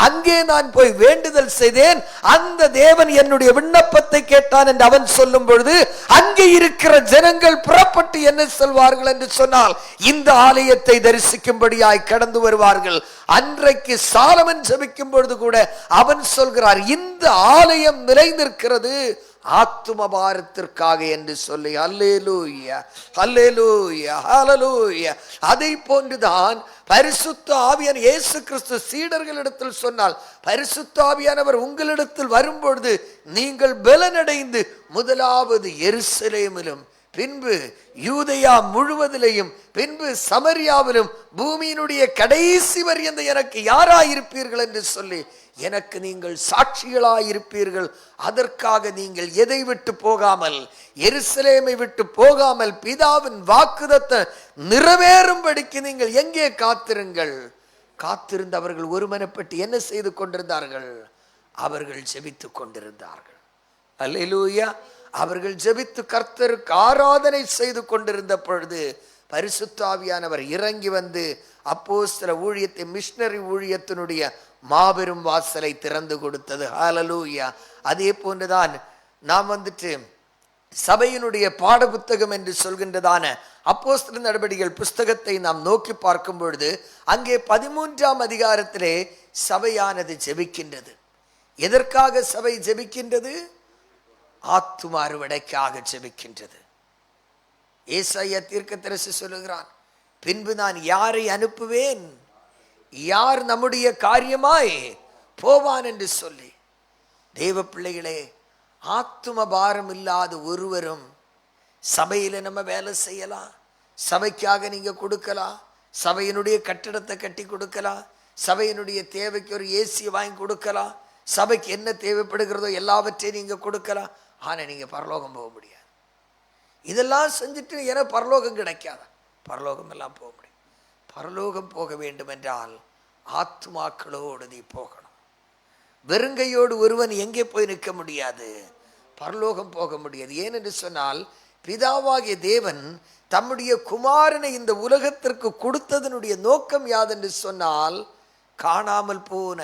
அங்கே நான் போய் வேண்டுதல் செய்தேன், அந்த தேவன் என்னுடைய விண்ணப்பத்தை கேட்டான் என்று அவன் சொல்லும் பொழுது அங்கே இருக்கிற ஜனங்கள் புறப்பட்டு என்ன சொல்வார்கள் என்று சொன்னால், இந்த ஆலயத்தை தரிசிக்கும்படியாய் கடந்து வருவார்கள். அன்றைக்கு சாலமன் ஜெபிக்கும் பொழுது கூட அவன் சொல்கிறார், இந்த ஆலயம் நிலை நிற்கிறது ஆத்தும பாரத்திற்காக என்று சொல்லி. அல்லேலூயா, அல்லேலூயா, ஹல்லேலூயா. அதை போன்றுதான் பரிசுத்த ஆவியான இயேசு கிறிஸ்து சீடர்களிடத்தில் சொன்னால், பரிசுத்த ஆவியானவர் உங்களிடத்தில் வரும்பொழுது நீங்கள் பலனடைந்து முதலாவது எருசலேமிலும், பின்பு யூதேயா முழுவதிலையும், பின்பு சமரியாவிலும், பூமியினுடைய கடைசி வரியந்த எனக்கு யாராயிருப்பீர்கள் என்று சொல்லி எனக்கு நீங்கள் சாட்சிகளாயிருப்பீர்கள். அதற்காக நீங்கள் எதை விட்டு போகாமல், எருசலேமை விட்டு போகாமல், பிதாவின் வாக்குதத்தை நிறைவேறும்படிக்கு நீங்கள் எங்கே காத்திருங்கள். காத்திருந்த அவர்கள் ஒருமனப்பட்டு என்ன செய்து கொண்டிருந்தார்கள்? அவர்கள் ஜெபித்துக் கொண்டிருந்தார்கள். அல்லேலூயா. அவர்கள் ஜெபித்து கர்த்தருக்கு ஆராதனை செய்து கொண்டிருந்த பொழுது பரிசுத்த ஆவியானவர் இறங்கி வந்து அப்போஸ்தல ஊழியத்தை, மிஷனரி ஊழியத்தினுடைய மாபெரும் வாசலை திறந்து கொடுத்தது. ஹல்லேலூயா. அதே போன்றுதான் நாம் வந்துட்டு சபையினுடைய பாட புத்தகம் என்று சொல்கின்றதான அப்போஸ்தலர் நடபடிகள் புஸ்தகத்தை நாம் நோக்கி பார்க்கும் பொழுது அங்கே 13ஆம் அதிகாரத்திலே சபையானது ஜெபிக்கின்றது. எதற்காக சபை ஜெபிக்கின்றது? ஆத்தும அறுவடைக்காக ஜெபிக்கின்றது. ஏசாயா தீர்க்கதரிசி சொல்லுகிறான், பின்பு நான் யாரை அனுப்புவேன், யார் நம்முடைய காரியமாய் போவான் என்று சொல்லி. தேவ பிள்ளைகளே, ஆத்தும பாரம் இல்லாத ஒருவரும் சபையில நம்ம வேலை செய்யலாம், சபைக்காக நீங்க கொடுக்கலாம், சபையினுடைய கட்டிடத்தை கட்டி கொடுக்கலாம், சபையினுடைய தேவைக்கு ஒரு ஏசி வாங்கி கொடுக்கலாம், சபைக்கு என்ன தேவைப்படுகிறதோ எல்லாவற்றையும் நீங்க கொடுக்கலாம். ஆனா நீங்க பரலோகம் போக முடியாது. இதெல்லாம் செஞ்சுட்டு எனக்கு பரலோகம் கிடைக்காதா? பரலோகம் எல்லாம் போக முடியும். பரலோகம் போக வேண்டும் என்றால் ஆத்துமாக்களோடு நீ போகணும். வெறுங்கையோடு ஒருவன் எங்கே போய் நிற்க முடியாது, பரலோகம் போக முடியாது. ஏனென்று சொன்னால், பிதாவாகிய தேவன் தம்முடைய குமாரனை இந்த உலகத்திற்கு கொடுத்ததனுடைய நோக்கம் யாதென்று சொன்னால், காணாமல் போன,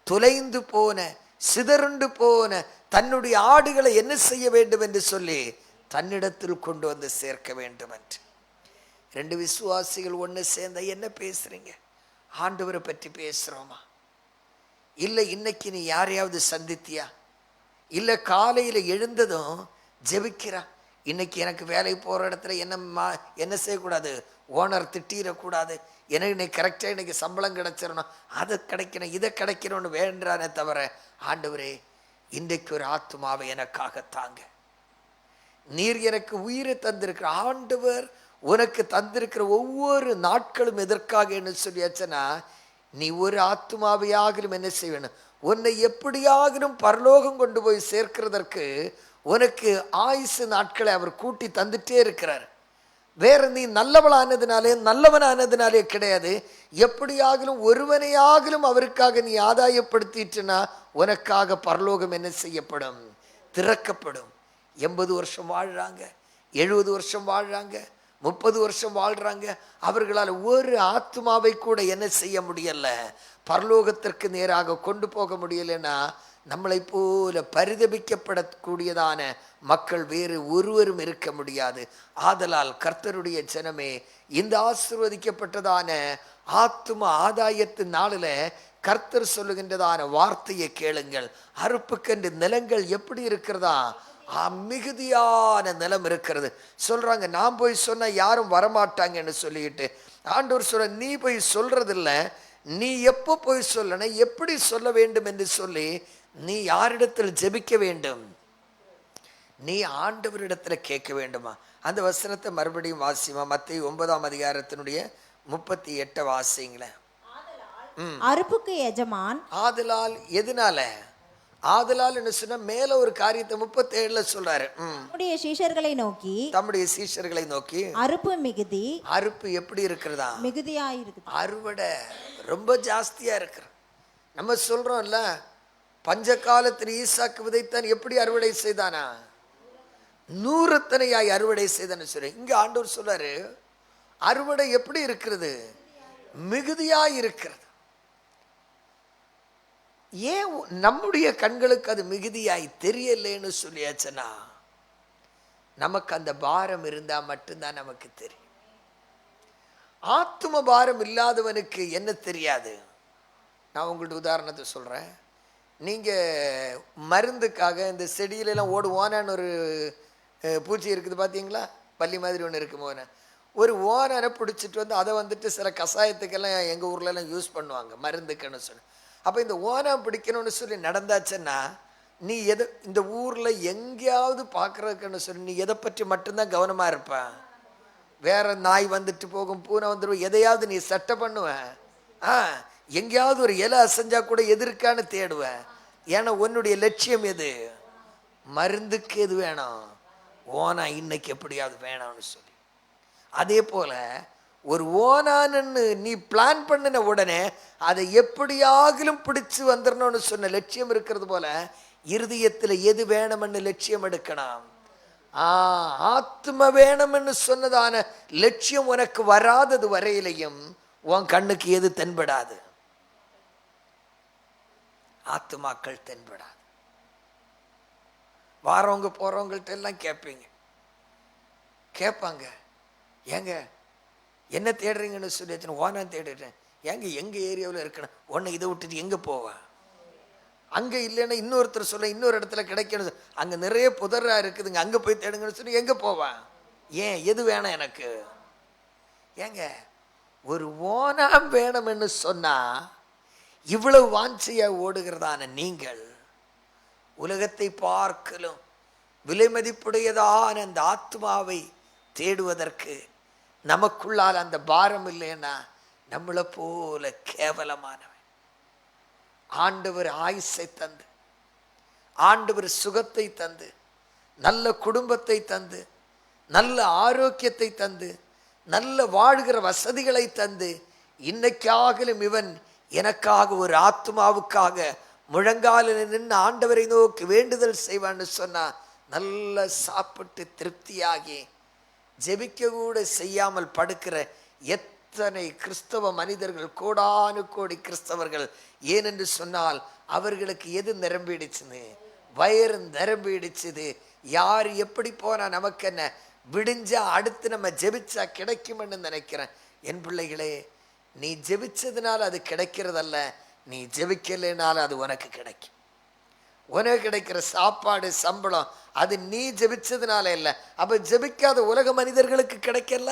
தொலைந்து போன, சிதறுண்டு போன தன்னுடைய ஆடுகளை என்ன செய்ய வேண்டும் என்று சொல்லி தன்னிடத்தில் கொண்டு வந்து சேர்க்க வேண்டும் என்று. 2 விசுவாசிகள் ஒன்று சேர்ந்தா என்ன பேசுறீங்க? ஆண்டவரை பற்றி பேசுகிறோமா? இல்லை இன்னைக்கு நீ யாரையாவது சந்தித்தியா? இல்லை காலையில் எழுந்ததும் ஜெபிக்கிறா, இன்னைக்கு எனக்கு வேலைக்கு போகிற இடத்துல என்ன செய்யக்கூடாது, ஓனர் திட்டிடக்கூடாது, எனக்கு இன்னைக்கு கரெக்டாக இன்னைக்கு சம்பளம் கிடைச்சிடணும், அதை கிடைக்கணும், இதை கிடைக்கணும்னு வேண்டானே தவிர, ஆண்டவரே இன்றைக்கு ஒரு ஆத்துமாவை எனக்காக தாங்க, நீர் எனக்கு உயிரை தந்திருக்கிற ஆண்டவர் உனக்கு தந்திருக்கிற ஒவ்வொரு நாட்களும் எதற்காக என்ன சொல்லியாச்சுன்னா, நீ ஒரு ஆத்துமாவையாகிலும் என்ன செய்யணும், உன்னை எப்படியாகிலும் பரலோகம் கொண்டு போய் சேர்க்கிறதற்கு உனக்கு ஆயுசு நாட்களை அவர் கூட்டி தந்துட்டே இருக்கிறார். வேற நீ நல்லவனானதுனாலே கிடையாது, எப்படியாகிலும் ஒருவனையாகிலும் அவருக்காக நீ ஆதாயப்படுத்திட்டுனா உனக்காக பரலோகம் என்ன செய்யப்படும், திறக்கப்படும். 80 வருஷம் வாழ்றாங்க, 70 வருஷம் வாழ்றாங்க, 30 வருஷம் வாழ்றாங்க, அவர்களால் ஒரு ஆத்மாவை கூட என்ன செய்ய முடியல, பரலோகத்திற்கு நேராக கொண்டு போக முடியலன்னா, நம்மளை போல பரிதபிக்கப்படக்கூடியதான மக்கள் வேறு ஒருவரும் இருக்க முடியாது. ஆதலால் கர்த்தருடைய ஜனமே, இந்த ஆசீர்வதிக்கப்பட்டதான ஆத்தும ஆதாயத்தின் நாளில் கர்த்தர் சொல்லுகின்றதான வார்த்தையை கேளுங்கள். அறுப்புக்கென்று நிலங்கள் எப்படி இருக்கிறதா, மிகுதியான நிலம் இருக்கிறது சொல்றாங்க. நான் போய் சொன்னா யாரும் வரமாட்டாங்கன்னு சொல்லிட்டு ஆண்டவர் சொல்ற, நீ போய் சொல்றதில்ல, நீ எப்போ போய் சொல்லணும், எப்படி சொல்ல வேண்டும் என்று சொல்லி நீ யாரிடத்தில் ஜெபிக்க வேண்டும், நீ ஆண்டவரிடத்தில் கேட்க வேண்டுமா? அந்த வசனத்தை மறுபடியும் வாசிமா, மத்தேயு 9ஆம் அதிகாரத்தினுடைய 38 வாசிங்களேன். அறுப்புக்கு எஜமான் ஆதலால், எதனால ஆதலால் என்ன சொன்னா, மேல ஒரு காரியத்தை 37ல சொல்றாரு. தம்முடைய சீஷர்களை நோக்கி அறுப்பு மிகுதி, அறுப்பு எப்படி இருக்கிறதா, மிகுதியாயிருக்கு, அறுவடை ரொம்ப ஜாஸ்தியா இருக்கிற. நம்ம சொல்றோம்ல, பஞ்ச காலத்தில் ஈசாக்கு விதைத்தான், எப்படி அறுவடை செய்தானா, 100 அறுவடை செய்தான்னு சொல்லி. இங்க ஆண்டவர் சொல்றாரு, அறுவடை எப்படி இருக்கிறது, மிகுதியாய் இருக்கிறது. ஏன் நம்முடைய கண்களுக்கு அது மிகுதியாய் தெரியலேன்னு சொல்லியாச்சுன்னா, நமக்கு அந்த பாரம் இருந்தா மட்டும்தான் நமக்கு தெரியும். ஆத்தும பாரம் இல்லாதவனுக்கு என்ன தெரியாது. நான் உங்கள்ட்ட உதாரணத்தை சொல்றேன். நீங்க மருந்துக்காக இந்த செடியிலெல்லாம் ஓனான்னு ஒரு பூச்சி இருக்குது பார்த்தீங்களா, பள்ளி மாதிரி ஒன்று இருக்கும். ஒரு ஓனானை பிடிச்சிட்டு வந்து அதை வந்துட்டு சில கஷாயத்துக்கெல்லாம் எங்கள் ஊர்லலாம் யூஸ் பண்ணுவாங்க, மருந்துக்குன்னு சொல்லி. அப்போ இந்த ஓனா பிடிக்கணும்னு சொல்லி நடந்தாச்சுன்னா, நீ எதை இந்த ஊரில் எங்கேயாவது பார்க்குறதுக்குன்னு சொல்லி நீ எதை பற்றி மட்டும்தான் கவனமாக இருப்ப. வேற நாய் வந்துட்டு போகும், பூனை வந்துடும், எதையாவது நீ சட்டை பண்ணுவேன். எங்கேயாவது ஒரு இலை அசைஞ்சா கூட எதிர்க்கான்னு தேடுவேன். ஏன்னா உன்னுடைய லட்சியம் எது, மருந்துக்கு எது வேணும், ஓனா இன்னைக்கு எப்படியாவது வேணாம்னு சொல்லி. அதே போல ஒரு ஓனான்னு நீ பிளான் பண்ணின உடனே அதை எப்படியாகிலும் பிடிச்சு வந்துடணும்னு சொன்ன லட்சியம் இருக்கிறது போல, இருதயத்தில் எது வேணும்னு லட்சியம் எடுக்கணும். ஆத்ம வேணும்னு சொன்னதான லட்சியம் உனக்கு வராதது வரையிலையும் உன் கண்ணுக்கு எது தென்படாது, ஆத்துமாக்கள் தென்படாது. வாரவங்க போறவங்கள்ட்ட எல்லாம் கேட்பாங்க, ஏங்க என்ன தேடுறீங்கன்னு சொல்லி, ஓனா தேடுறேன். ஏங்க எங்க ஏரியாவில் இருக்கணும், உன்னை இதை விட்டுட்டு எங்க போவேன், அங்க இல்லைன்னா இன்னொருத்தர் சொல்ல இன்னொரு இடத்துல கிடைக்கணும், அங்க நிறைய புதரா இருக்குதுங்க, அங்க போய் தேடுங்கன்னு சொல்லி எங்க போவேன். ஏன், எது வேணும் எனக்கு? ஏங்க ஒரு ஓனா வேணும்னு சொன்னா இவ்வளவு வாஞ்சையா ஓடுகிறதான நீங்கள், உலகத்தை பார்க்கலும் விலை மதிப்புடையதான அந்த ஆத்மாவை தேடுவதற்கு நமக்குள்ளால் அந்த பாரம் இல்லைன்னா நம்மளை போல கேவலமானவன். ஆண்டவர் ஆயுசை தந்து, ஆண்டவர் சுகத்தை தந்து, நல்ல குடும்பத்தை தந்து, நல்ல ஆரோக்கியத்தை தந்து, நல்ல வாழ்கிற வசதிகளை தந்து, இன்னைக்காகலும் இவன் எனக்காக ஒரு ஆத்மாவுக்காக முழங்காலில் நின்று ஆண்டவரை நோக்கி வேண்டுதல் செய்வான்னு சொன்னா, நல்ல சாப்பிட்டு திருப்தியாகி ஜெபிக்க கூட செய்யாமல் படுக்கிற எத்தனை கிறிஸ்தவ மனிதர்கள், கோடானு கோடி கிறிஸ்தவர்கள். ஏனென்று சொன்னால் அவர்களுக்கு எது நிரம்பிடுச்சுன்னு, வயிறு நிரம்பிடுச்சுது. யார் எப்படி போனா நமக்கு என்ன, விடிஞ்சா அடுத்து நம்ம ஜெபிச்சா கிடைக்கும்னு நினைக்கிறேன். என் பிள்ளைகளே, நீ ஜெபிச்சதுனால அது கிடைக்கிறதல்ல, நீ ஜெபிக்கலைனால அது உனக்கு கிடைக்கும். உனக்கு கிடைக்கிற சாப்பாடு சம்பளம் அது நீ ஜெபிச்சதுனால இல்லை. அப்ப ஜெபிக்காத உலக மனிதர்களுக்கு கிடைக்கல,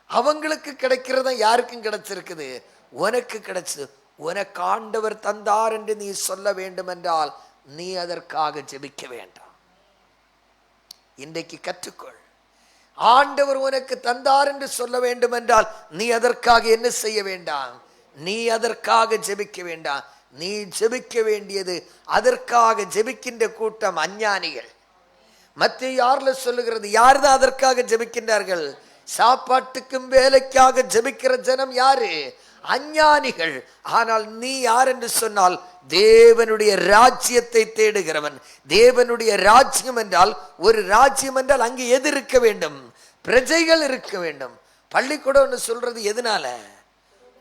அவங்களுக்கு கிடைக்கிறதா யாருக்கும் கிடைச்சிருக்குது, உனக்கு கிடைச்சது. உனக்கு ஆண்டவர் தந்தார் என்று நீ சொல்ல வேண்டும் என்றால் நீ அதற்காக ஜெபிக்க வேண்டாம். இன்றைக்கு கற்றுக்கொள். ஆண்டவர் உனக்கு தந்தார் என்று சொல்ல வேண்டும் என்றால் நீ அதற்காக என்ன செய்ய வேண்டாம், நீ அதற்காக ஜெபிக்க வேண்டாம். நீ ஜெபிக்க வேண்டியது, அதற்காக ஜெபிக்கின்ற கூட்டம் அஞ்ஞானிகள். மத்தேயு 6ல சொல்லுகிறது, யார்தான் அதற்காக ஜெபிக்கின்றார்கள்? சாப்பாட்டுக்கும் வேலைக்காக ஜெபிக்கிற ஜனம் யாரு? அஞ்ஞானிகள். ஆனால் நீ யார் என்று சொன்னால் தேவனுடைய ராஜ்யத்தை தேடுகிறவன். தேவனுடைய ராஜ்யம் என்றால், ஒரு ராஜ்யம் என்றால் அங்கே எது இருக்க வேண்டும்? பிரஜைகள் இருக்க வேண்டும். பள்ளிக்கூடம்னு சொல்றது எதனால?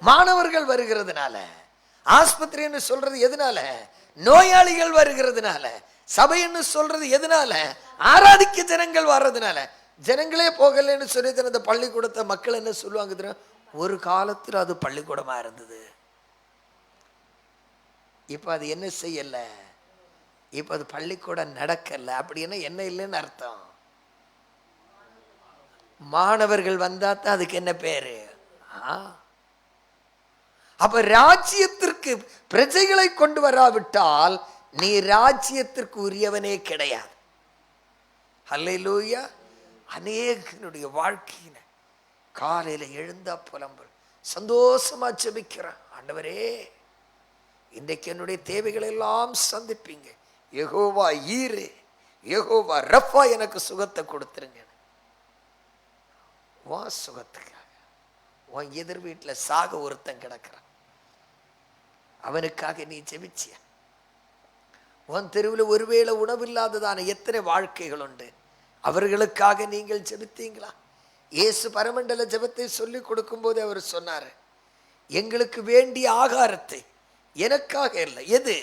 மாணவர்கள் வருகிறதுனால. ஆஸ்பத்திரின்னு சொல்றது எதனால? நோயாளிகள் வருகிறதுனால. சபைன்னு சொல்றது எதனால? ஆராதிக்க ஜனங்கள் வர்றதுனால. ஜனங்களே போகலன்னு சொல்லி அந்த பள்ளிக்கூடத்தை மக்கள் என்ன சொல்லுவாங்க தெரியும்? ஒரு காலத்தில் அது பள்ளிக்கூடமா இருந்தது, இப்ப அது என்ன செய்யல, இப்ப அது பள்ளிக்கூடம் நடக்கல. அப்படின்னா என்ன இல்லைன்னு அர்த்தம்? மாணவர்கள் வந்தா தான் அதுக்கு என்ன பேரு? அப்ப ராஜ்யத்திற்கு பிரஜைகளை கொண்டு வராவிட்டால் நீ ராஜ்யத்திற்கு உரியவனே கிடையாது. அல்லேலூயா. அநேகனுடைய வாழ்க்கையின காலையில எழுந்தா புலம்பல், சந்தோஷமா ஜெபிக்கிறேன், ஆண்டவரே இன்றைக்கு என்னுடைய தேவைகளை எல்லாம் சந்திப்பீங்க, யெகோவா ஈரே, யெகோவா ரஃபா எனக்கு சுகத்தை கொடுத்துருங்க. உன் சுகத்துக்காக உன் எதிர் வீட்டில் சாக ஒருத்தன் கிடக்கிறான், அவனுக்காக நீ ஜெபிச்சிய? உன் தெருவில் ஒருவேளை உணவில்லாததான எத்தனை வாழ்க்கைகள் உண்டு, அவர்களுக்காக நீங்கள் ஜெபித்தீங்களா? இயேசு பரமண்டல ஜெபத்தை சொல்லி கொடுக்கும் போது அவர் சொன்னார், எங்களுக்கு வேண்டிய ஆகாரத்தை, எனக்காக இல்லை, எது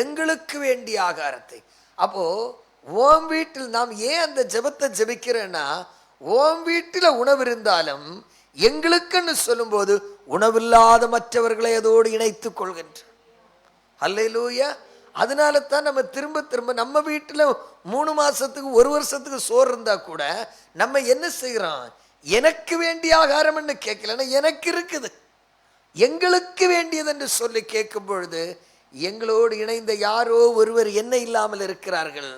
எங்களுக்கு வேண்டிய ஆகாரத்தை. அப்போ ஓம் வீட்டில் நாம் ஏன் அந்த ஜெபத்தை ஜெபிக்கிறேன்னா, ஓம் வீட்டில் உணவு இருந்தாலும் எங்களுக்குன்னு சொல்லும்போது உணவில்லாத மற்றவர்களை அதோடு இணைத்துக் கொள்கின்ற. அல்லேலூயா. அதனால தான் நம்ம திரும்ப திரும்ப நம்ம வீட்டில் 3 மாசத்துக்கு 1 வருஷத்துக்கு சோறு இருந்தா கூட நம்ம என்ன செய்கிறோம், எனக்கு வேண்டிய ஆகாரம்னு கேட்கலன்னா எனக்கு இருக்குது, எங்களுக்கு வேண்டியது என்று சொல்லி கேட்கும் பொழுது எங்களோடு இணைந்த யாரோ ஒருவர் என்ன இல்லாமல் இருக்கிறார்கள்,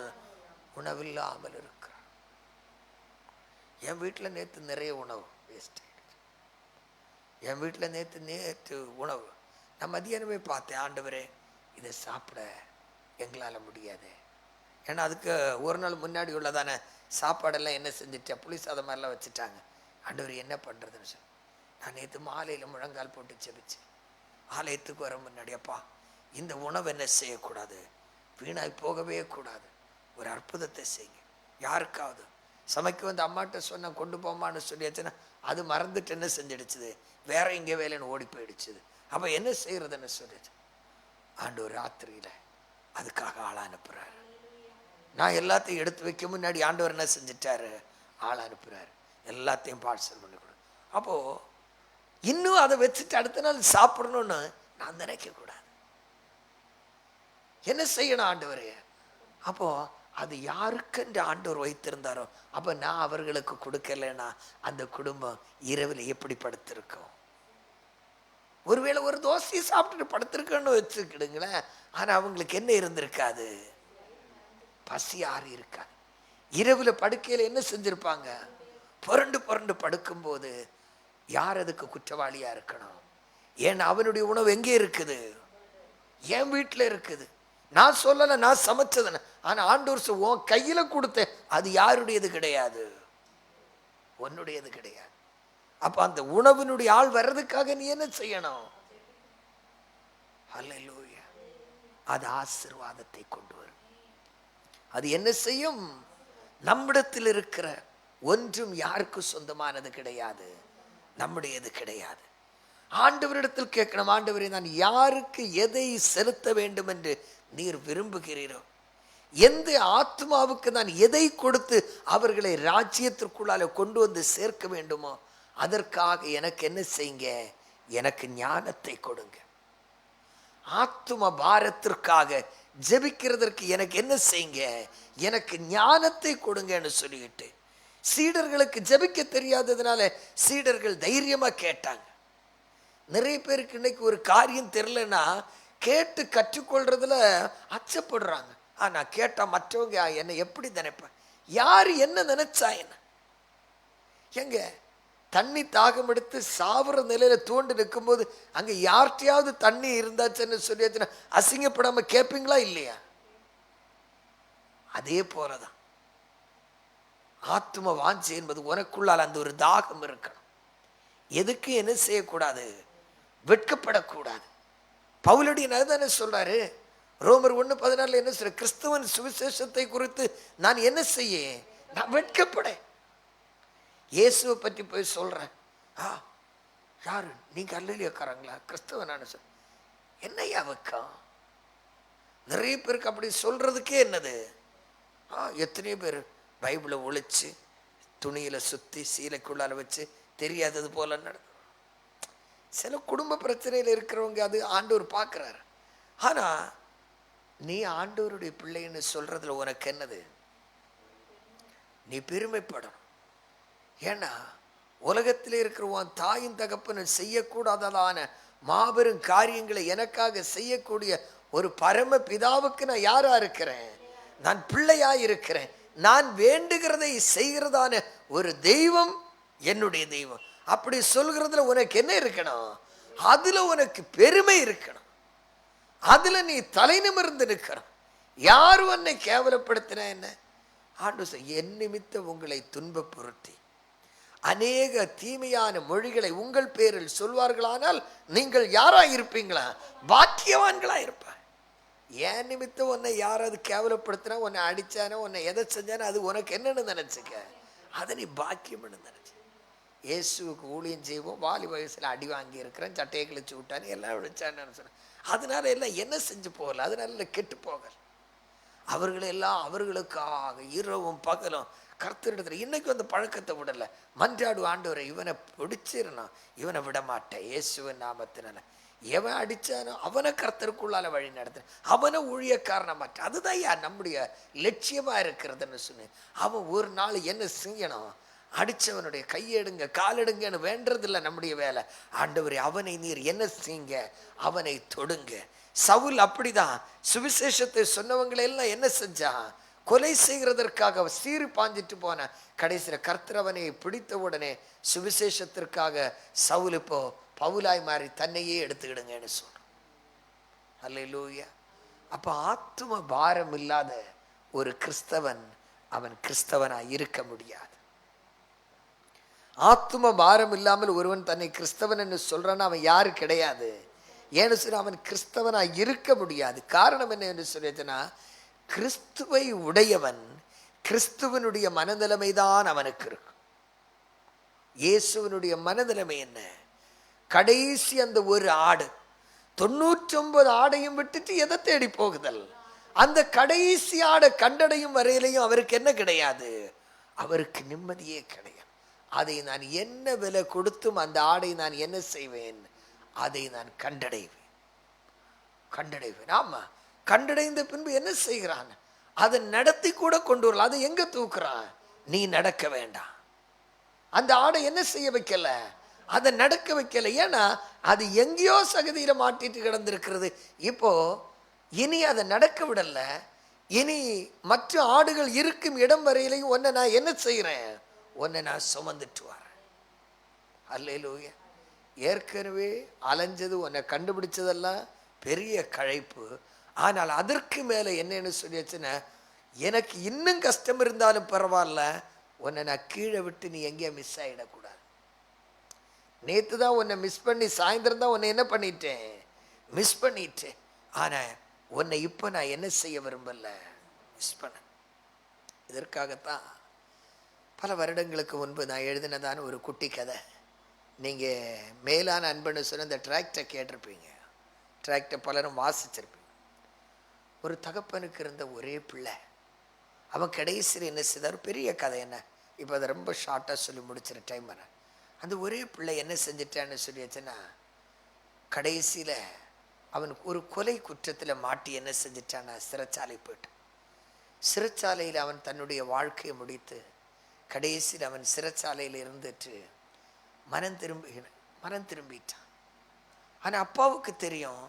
உணவில்லாமல் இருக்கிறார். என் வீட்டில் நேற்று நிறைய உணவு வேஸ்ட் ஆயிடுச்சு. என் வீட்டில் நேற்று உணவு நான் மதியானமே பார்த்தேன், ஆண்டவரே இதை சாப்பிட எங்களால் முடியாது. ஏன்னா அதுக்கு ஒரு நாள் முன்னாடி உள்ளதான சாப்பாடெல்லாம் என்ன செஞ்சுட்டேன், புளி சாதம் மாதிரிலாம் வச்சுட்டாங்க. ஆண்டவர் என்ன பண்ணுறதுன்னு சொல்லி நான் நேற்று மாலையில் முழங்கால் போட்டு ஜெபிச்சேன். ஆலயத்துக்கு வர முன்னாடி, அப்பா இந்த உணவு என்ன செய்யக்கூடாது, வீணாய் போகவே கூடாது, ஒரு அற்புதத்தை செய்யுங்க. யாருக்காவது சமைக்க வந்து அம்மாட்ட சொன்ன கொண்டு போமான்னு சொல்லியாச்சுன்னா அது மறந்துட்டு என்ன செஞ்சிடுச்சுது, வேற எங்கே வேலைன்னு ஓடி போயிடுச்சுது. அப்போ என்ன செய்யறதுன்னு சொல்லிச்சு. ஆண்டவர் ராத்திரியில அதுக்காக ஆளை அனுப்புறாரு. நான் எல்லாத்தையும் எடுத்து வைக்க முன்னாடி ஆண்டவர் என்ன செஞ்சிட்டாரு, ஆளை அனுப்புறாரு, எல்லாத்தையும் பார்சல் பண்ணி கொடு. அப்போ இன்னும் அதை வச்சுட்டு அடுத்த நாள் சாப்பிடணும்னு நான் நினைக்க கூடாது. என்ன செய்யணும் ஆண்டவரே? அப்போ அது யாருக்கென்று ஆண்டவர் வைத்திருந்தாரோ, அப்போ நான் அவர்களுக்கு கொடுக்கலைன்னா அந்த குடும்பம் இரவில் எப்படி படுத்திருக்கும்? ஒருவேளை ஒரு தோசையை சாப்பிட்டுட்டு படுத்திருக்கன்னு வச்சுக்கிடுங்களேன், ஆனால் அவங்களுக்கு என்ன இருந்திருக்காது, பசி ஆறி இருக்காது. இரவில் படுக்கையில் என்ன செஞ்சிருப்பாங்க, புரண்டு புரண்டு படுக்கும்போது யார் அதுக்கு குற்றவாளியா இருக்கணும்? ஏன்னா அவனுடைய உணவு எங்கே இருக்குது, என் வீட்டில் இருக்குது. நான் சொல்லலை, நான் சமைச்சதுன்னு. ஆனால் ஆண்டவர் உன் கையில் கொடுத்த அது யாருடையது கிடையாது, உன்னுடையது கிடையாது. அப்ப அந்த உணவினுடைய ஆள் வர்றதுக்காக நீ என்ன செய்யணும்? அல்லேலூயா. அது ஆசீர்வாதத்தை கொண்டு வரும். அது என்ன செய்யும்? நம்மிடத்தில் இருக்கிற ஒன்றும் யாருக்கு சொந்தமானது கிடையாது, நம்முடையது கிடையாது. ஆண்டவரிடத்தில் கேட்கணும், ஆண்டவரே நான் யாருக்கு எதை செலுத்த வேண்டும் என்று நீர் விரும்புகிறீரோ, எந்த ஆத்மாவுக்கு நான் எதை கொடுத்து அவர்களை ராஜ்யத்திற்குள்ளால கொண்டு வந்து சேர்க்க வேண்டுமோ அதற்காக எனக்கு என்ன செய்யுங்க, எனக்கு ஞானத்தை கொடுங்க. ஆத்தும பாரத்திற்காக ஜெபிக்கிறதற்கு எனக்கு என்ன செய்யுங்க, எனக்கு ஞானத்தை கொடுங்கன்னு சொல்லிட்டு சீடர்களுக்கு ஜெபிக்க தெரியாததுனால சீடர்கள் தைரியமா கேட்டாங்க. நிறைய பேருக்கு இன்னைக்கு ஒரு காரியம் தெரியலன்னா கேட்டு கற்றுக்கொள்றதுல அச்சப்படுறாங்க. ஆனா கேட்டா மற்றவங்க என்னை எப்படி நினைப்பேன், யாரு என்ன நினைச்சா என்ன. எங்க தண்ணி தாகம் எடுத்து சாவர நிலையில தோண்டு நிற்கும் போது அங்க யார்கிட்டயாவது தண்ணி இருந்தாச்சுன்னு சொல்லியாச்சுன்னா அசிங்கப்படாம கேட்பீங்களா இல்லையா? அதே போலதான் ஆத்தும வாஞ்சை என்பது உனக்குள்ளால் அந்த ஒரு தாகம் இருக்கணும். எதுக்கு என்ன செய்யக்கூடாது, வெட்கப்படக்கூடாது. பவுலடி தானே சொல்றாரு ரோமர் 1:14 என்ன சொல்ற, கிறிஸ்துவன் சுவிசேஷத்தை குறித்து நான் என்ன செய்ய, நான் வெட்கப்படேன். இயேசுவை பற்றி போய் சொல்றேன், யாரு நீங்க அல்லலியக்காரங்களா கிறிஸ்தவனான சொல், என்னையா வெக்கம்? நிறைய பேருக்கு அப்படி சொல்றதுக்கே என்னது. எத்தனையோ பேர் பைபிளை ஒழிச்சு துணியில சுத்தி சீலைக்குள்ளால வச்சு தெரியாதது போல நடக்கும். சில குடும்ப பிரச்சனையில் இருக்கிறவங்க அது ஆண்டவர் பார்க்கிறார். ஆனா நீ ஆண்டவருடைய பிள்ளைன்னு சொல்றதுல உனக்கு என்னது, நீ பெருமைப்படணும். ஏன்னா உலகத்தில் இருக்கிற உன் தாயின் தகப்பன்னு செய்யக்கூடாததான மாபெரும் காரியங்களை எனக்காக செய்யக்கூடிய ஒரு பரம பிதாவுக்கு நான் யாரா இருக்கிறேன், நான் பிள்ளையா இருக்கிறேன். நான் வேண்டுகிறதை செய்கிறதான ஒரு தெய்வம் என்னுடைய தெய்வம். அப்படி சொல்கிறதுல உனக்கு என்ன இருக்கணும், அதுல உனக்கு பெருமை இருக்கணும். அதுல நீ தலை நிமிர்ந்து நிற்கணும். யார் உன்னை கேவலப்படுத்தின என்ன, ஆண்டு என் நிமித்த உங்களை துன்பப்படுத்தி அநேக தீமையான மொழிகளை உங்கள் பேரில் சொல்வார்களானால் நீங்கள் யாரா இருப்பீங்களா, பாக்கியவான்களா இருப்ப. என் நிமித்தம் உன்னை யாராவது கேவலப்படுத்தினா, உன்னை அடிச்சானோ, உன்னை எதை செஞ்சானோ அது உனக்கு என்னன்னு நினைச்சுக்க, அதை நீ பாக்கியம்னு நினைச்சு. இயேசுக்கு ஊழியம் செய்வோம், வாலி வயசுல அடி வாங்கி இருக்கிறேன், சட்டையை கிழிச்சு விட்டான்னு எல்லாம் விழிச்சான்னு சொன்னேன். அதனால எல்லாம் என்ன செஞ்சு போகல, அதனால கெட்டு போகல. அவர்களெல்லாம் அவர்களுக்காக இரவும் பகலும் கர்த்தரிடத்துல இன்னைக்கு அந்த பழக்கத்தை விடல. மன்றாடு, ஆண்டவரை இவனை பிடிச்சிடணும், இவனை விட மாட்டேன் இயேசுவின் நாமத்தினால. எவன் அடிச்சானோ அவனை கர்த்தருக்குள்ளால வழி நடத்த, அவனை ஊழியக்காரனை மாற்ற. அதுதான் நம்முடைய லட்சியமா இருக்கிறதுன்னு சொன்னேன். அவன் ஒரு நாள் என்ன செய்யணும், அடிச்சவனுடைய கையெடுங்க காலெடுங்கன்னு வேண்டதில்லை நம்முடைய வேலை. ஆண்டவரே அவனை நீர் என்ன செய்யுங்க, அவனை தொடுங்க. சவுல் அப்படிதான் சுவிசேஷத்தை சொன்னவங்களை எல்லாம் என்ன செஞ்சான், கொலை செய்கிறதற்காக சீறி பாஞ்சிட்டு போன. கடைசியில கர்த்தர் அவனை பிடித்த உடனே சுவிசேஷத்திற்காக சவுல் இப்போ பவுலாய் மாறி தன்னையே எடுத்துக்கிடுங்கன்னு சொல்றான். அல்லேலூயா. அப்ப ஆத்தும பாரம் இல்லாத ஒரு கிறிஸ்தவன் அவன் கிறிஸ்தவனா இருக்க முடியாது. ஆத்தும பாரம் இல்லாமல் ஒருவன் தன்னை கிறிஸ்தவன் என்று சொல்றான், அவன் யாரு கிடையாது. ஏன்னு சொன்னா அவன் கிறிஸ்தவனா இருக்க முடியாது. காரணம் என்ன என்று சொல்லிட்டுனா, கிறிஸ்துவை உடையவன் கிறிஸ்துவனுடைய மனநிலைமை தான் அவனுக்கு இருக்கும். இயேசுவனுடைய மனநிலைமை என்ன, கடைசி அந்த ஒரு ஆடு 99 ஆடையும் விட்டுட்டு எதை தேடி போகுதல், அந்த கடைசி ஆடை கண்டடையும் வரையிலையும் அவருக்கு என்ன கிடையாது, அவருக்கு நிம்மதியே கிடையாது. அதை நான் என்ன விலை கொடுத்தும் அந்த ஆடை நான் என்ன செய்வேன், அதை நான் கண்டடைவேன். ஆமா, கண்டடைந்த பின்பு என்ன செய்கிறான், அதை நடத்தி கூட கொண்டு வரல. அதை எங்க தூக்குறான், நீ நடக்க வேண்டாம். அந்த ஆடை என்ன செய்ய வைக்கல, அதை நடக்க வைக்கல. ஏன்னா அது எங்கேயோ சகதியில மாட்டிட்டு கிடந்திருக்கிறது. இப்போ இனி அதை நடக்க விடல. இனி மற்ற ஆடுகள் இருக்கும் இடம் வரையிலையும் உன்னை நான் என்ன செய்யறேன், உன்னை நான் சுமந்துட்டு வரேன். அல்லேலூயா. ஏற்கனவே அலைஞ்சது உன்னை கண்டுபிடிச்சதெல்லாம் பெரிய கழைப்பு. ஆனால் அதற்கு மேல என்னன்னு சொல்லியாச்சுன்னா, எனக்கு இன்னும் கஷ்டம் இருந்தாலும் பரவாயில்ல, உன்னை நான் கீழே விட்டு நீ எங்கேயா மிஸ் ஆகிடக்கூடாது. நேற்று தான் உன்னை மிஸ் பண்ணி, சாயந்தரம் தான் உன்னை என்ன பண்ணிட்டேன், மிஸ் பண்ணிட்டேன். ஆனா உன்னை இப்போ நான் என்ன செய்ய விரும்பல, மிஸ் பண்ண. இதற்காகத்தான் பல வருடங்களுக்கு முன்பு நான் எழுதினதான ஒரு குட்டி கதை. நீங்கள் மேலான அன்புன்னு சொன்ன இந்த டிராக்டை கேட்டிருப்பீங்க. டிராக்டை பலரும் வாசிச்சிருப்பீங்க. ஒரு தகப்பனுக்கு இருந்த ஒரே பிள்ளை. அவன் கடைசியில் என்ன செய்தார்? பெரிய கதை என்ன, இப்போ அதை ரொம்ப ஷார்ட்டாக சொல்லி முடிச்சிட டைம் வர. அந்த ஒரே பிள்ளை என்ன செஞ்சிட்டான்னு சொல்லியாச்சுன்னா, கடைசியில் அவனுக்கு ஒரு கொலை குற்றத்தில் மாட்டி என்ன செஞ்சிட்டான்னா சிறைச்சாலை போயிட்டான். சிறைச்சாலையில் அவன் தன்னுடைய வாழ்க்கையை முடித்து கடைசியில் அவன் சிறைச்சாலையில் இருந்துட்டு மனம் திரும்பிட்டான். ஆனால் அப்பாவுக்கு தெரியும்,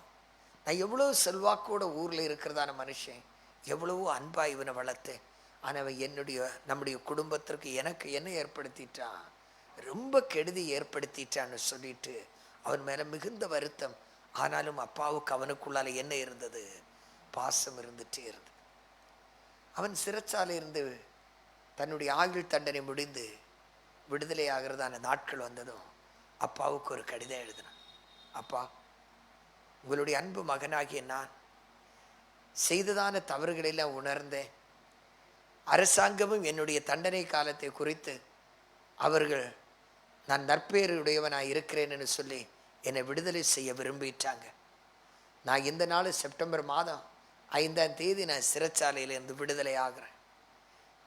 நான் எவ்வளோ செல்வாக்கோட ஊரில் இருக்கிறதான மனுஷன், எவ்வளவோ அன்பா இவனை வளர்த்தேன். ஆனால் அவன் நம்முடைய குடும்பத்திற்கு எனக்கு என்ன ஏற்படுத்திட்டான், ரொம்ப கெடுதி ஏற்படுத்திட்டான்னு சொல்லிட்டு அவன் மேலே மிகுந்த வருத்தம். ஆனாலும் அப்பாவுக்கு அவனுக்குள்ளால என்ன இருந்தது? பாசம் இருந்துட்டே இருந்தது. அவன் சிறைச்சாலை இருந்து தன்னுடைய ஆயுள் தண்டனை முடிந்து விடுதலை ஆகிறதான நாட்கள் வந்ததும் அப்பாவுக்கு ஒரு கடிதம் எழுதினான். அப்பா, உங்களுடைய அன்பு மகனாகிய நான் செய்ததான தவறுகளெல்லாம் உணர்ந்தேன். அரசாங்கமும் என்னுடைய தண்டனை காலத்தை குறித்து அவர்கள் நான் நற்பேருடையவனாக இருக்கிறேன்னு சொல்லி என்னை விடுதலை செய்ய விரும்பிட்டாங்க. நான் இந்த நாள் செப்டம்பர் மாதம் 5ஆம் தேதி நான் சிறைச்சாலையிலேருந்து விடுதலை ஆகிறேன்.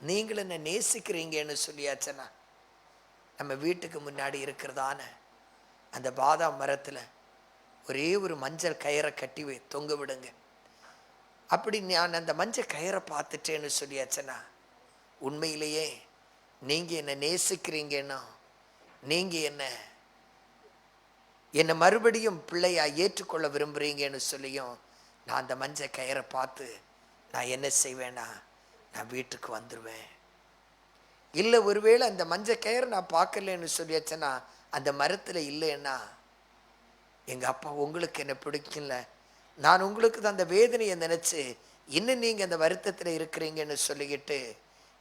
நீங்கள் என்னை நேசிக்கிறீங்கன்னு சொல்லியாச்சன்னா, நம்ம வீட்டுக்கு முன்னாடி இருக்கிறதான அந்த பாதாம் மரத்தில் ஒரே ஒரு மஞ்சள் கயிறை கட்டி தொங்க விடுங்க. அப்படி நான் அந்த மஞ்சள் கயிறை பார்த்துட்டேன்னு சொல்லியாச்சன்னா, உண்மையிலேயே நீங்கள் என்னை நேசிக்கிறீங்கன்னா, நீங்கள் என்னை மறுபடியும் பிள்ளையா ஏற்றுக்கொள்ள விரும்புகிறீங்கன்னு சொல்லியும் நான் அந்த மஞ்சள் கயிறை பார்த்து நான் என்ன செய்வேன்னா, நான் வீட்டுக்கு வந்துடுவேன். இல்லை, ஒருவேளை அந்த மஞ்சள் கயிறை நான் பார்க்கலன்னு சொல்லியாச்சேன்னா, அந்த மரத்தில் இல்லைன்னா, எங்கள் அப்பா உங்களுக்கு என்ன பிடிக்கல, நான் உங்களுக்கு தான் அந்த வேதனையை நினச்சி இன்னும் நீங்கள் அந்த வருத்தத்தில் இருக்கிறீங்கன்னு சொல்லிக்கிட்டு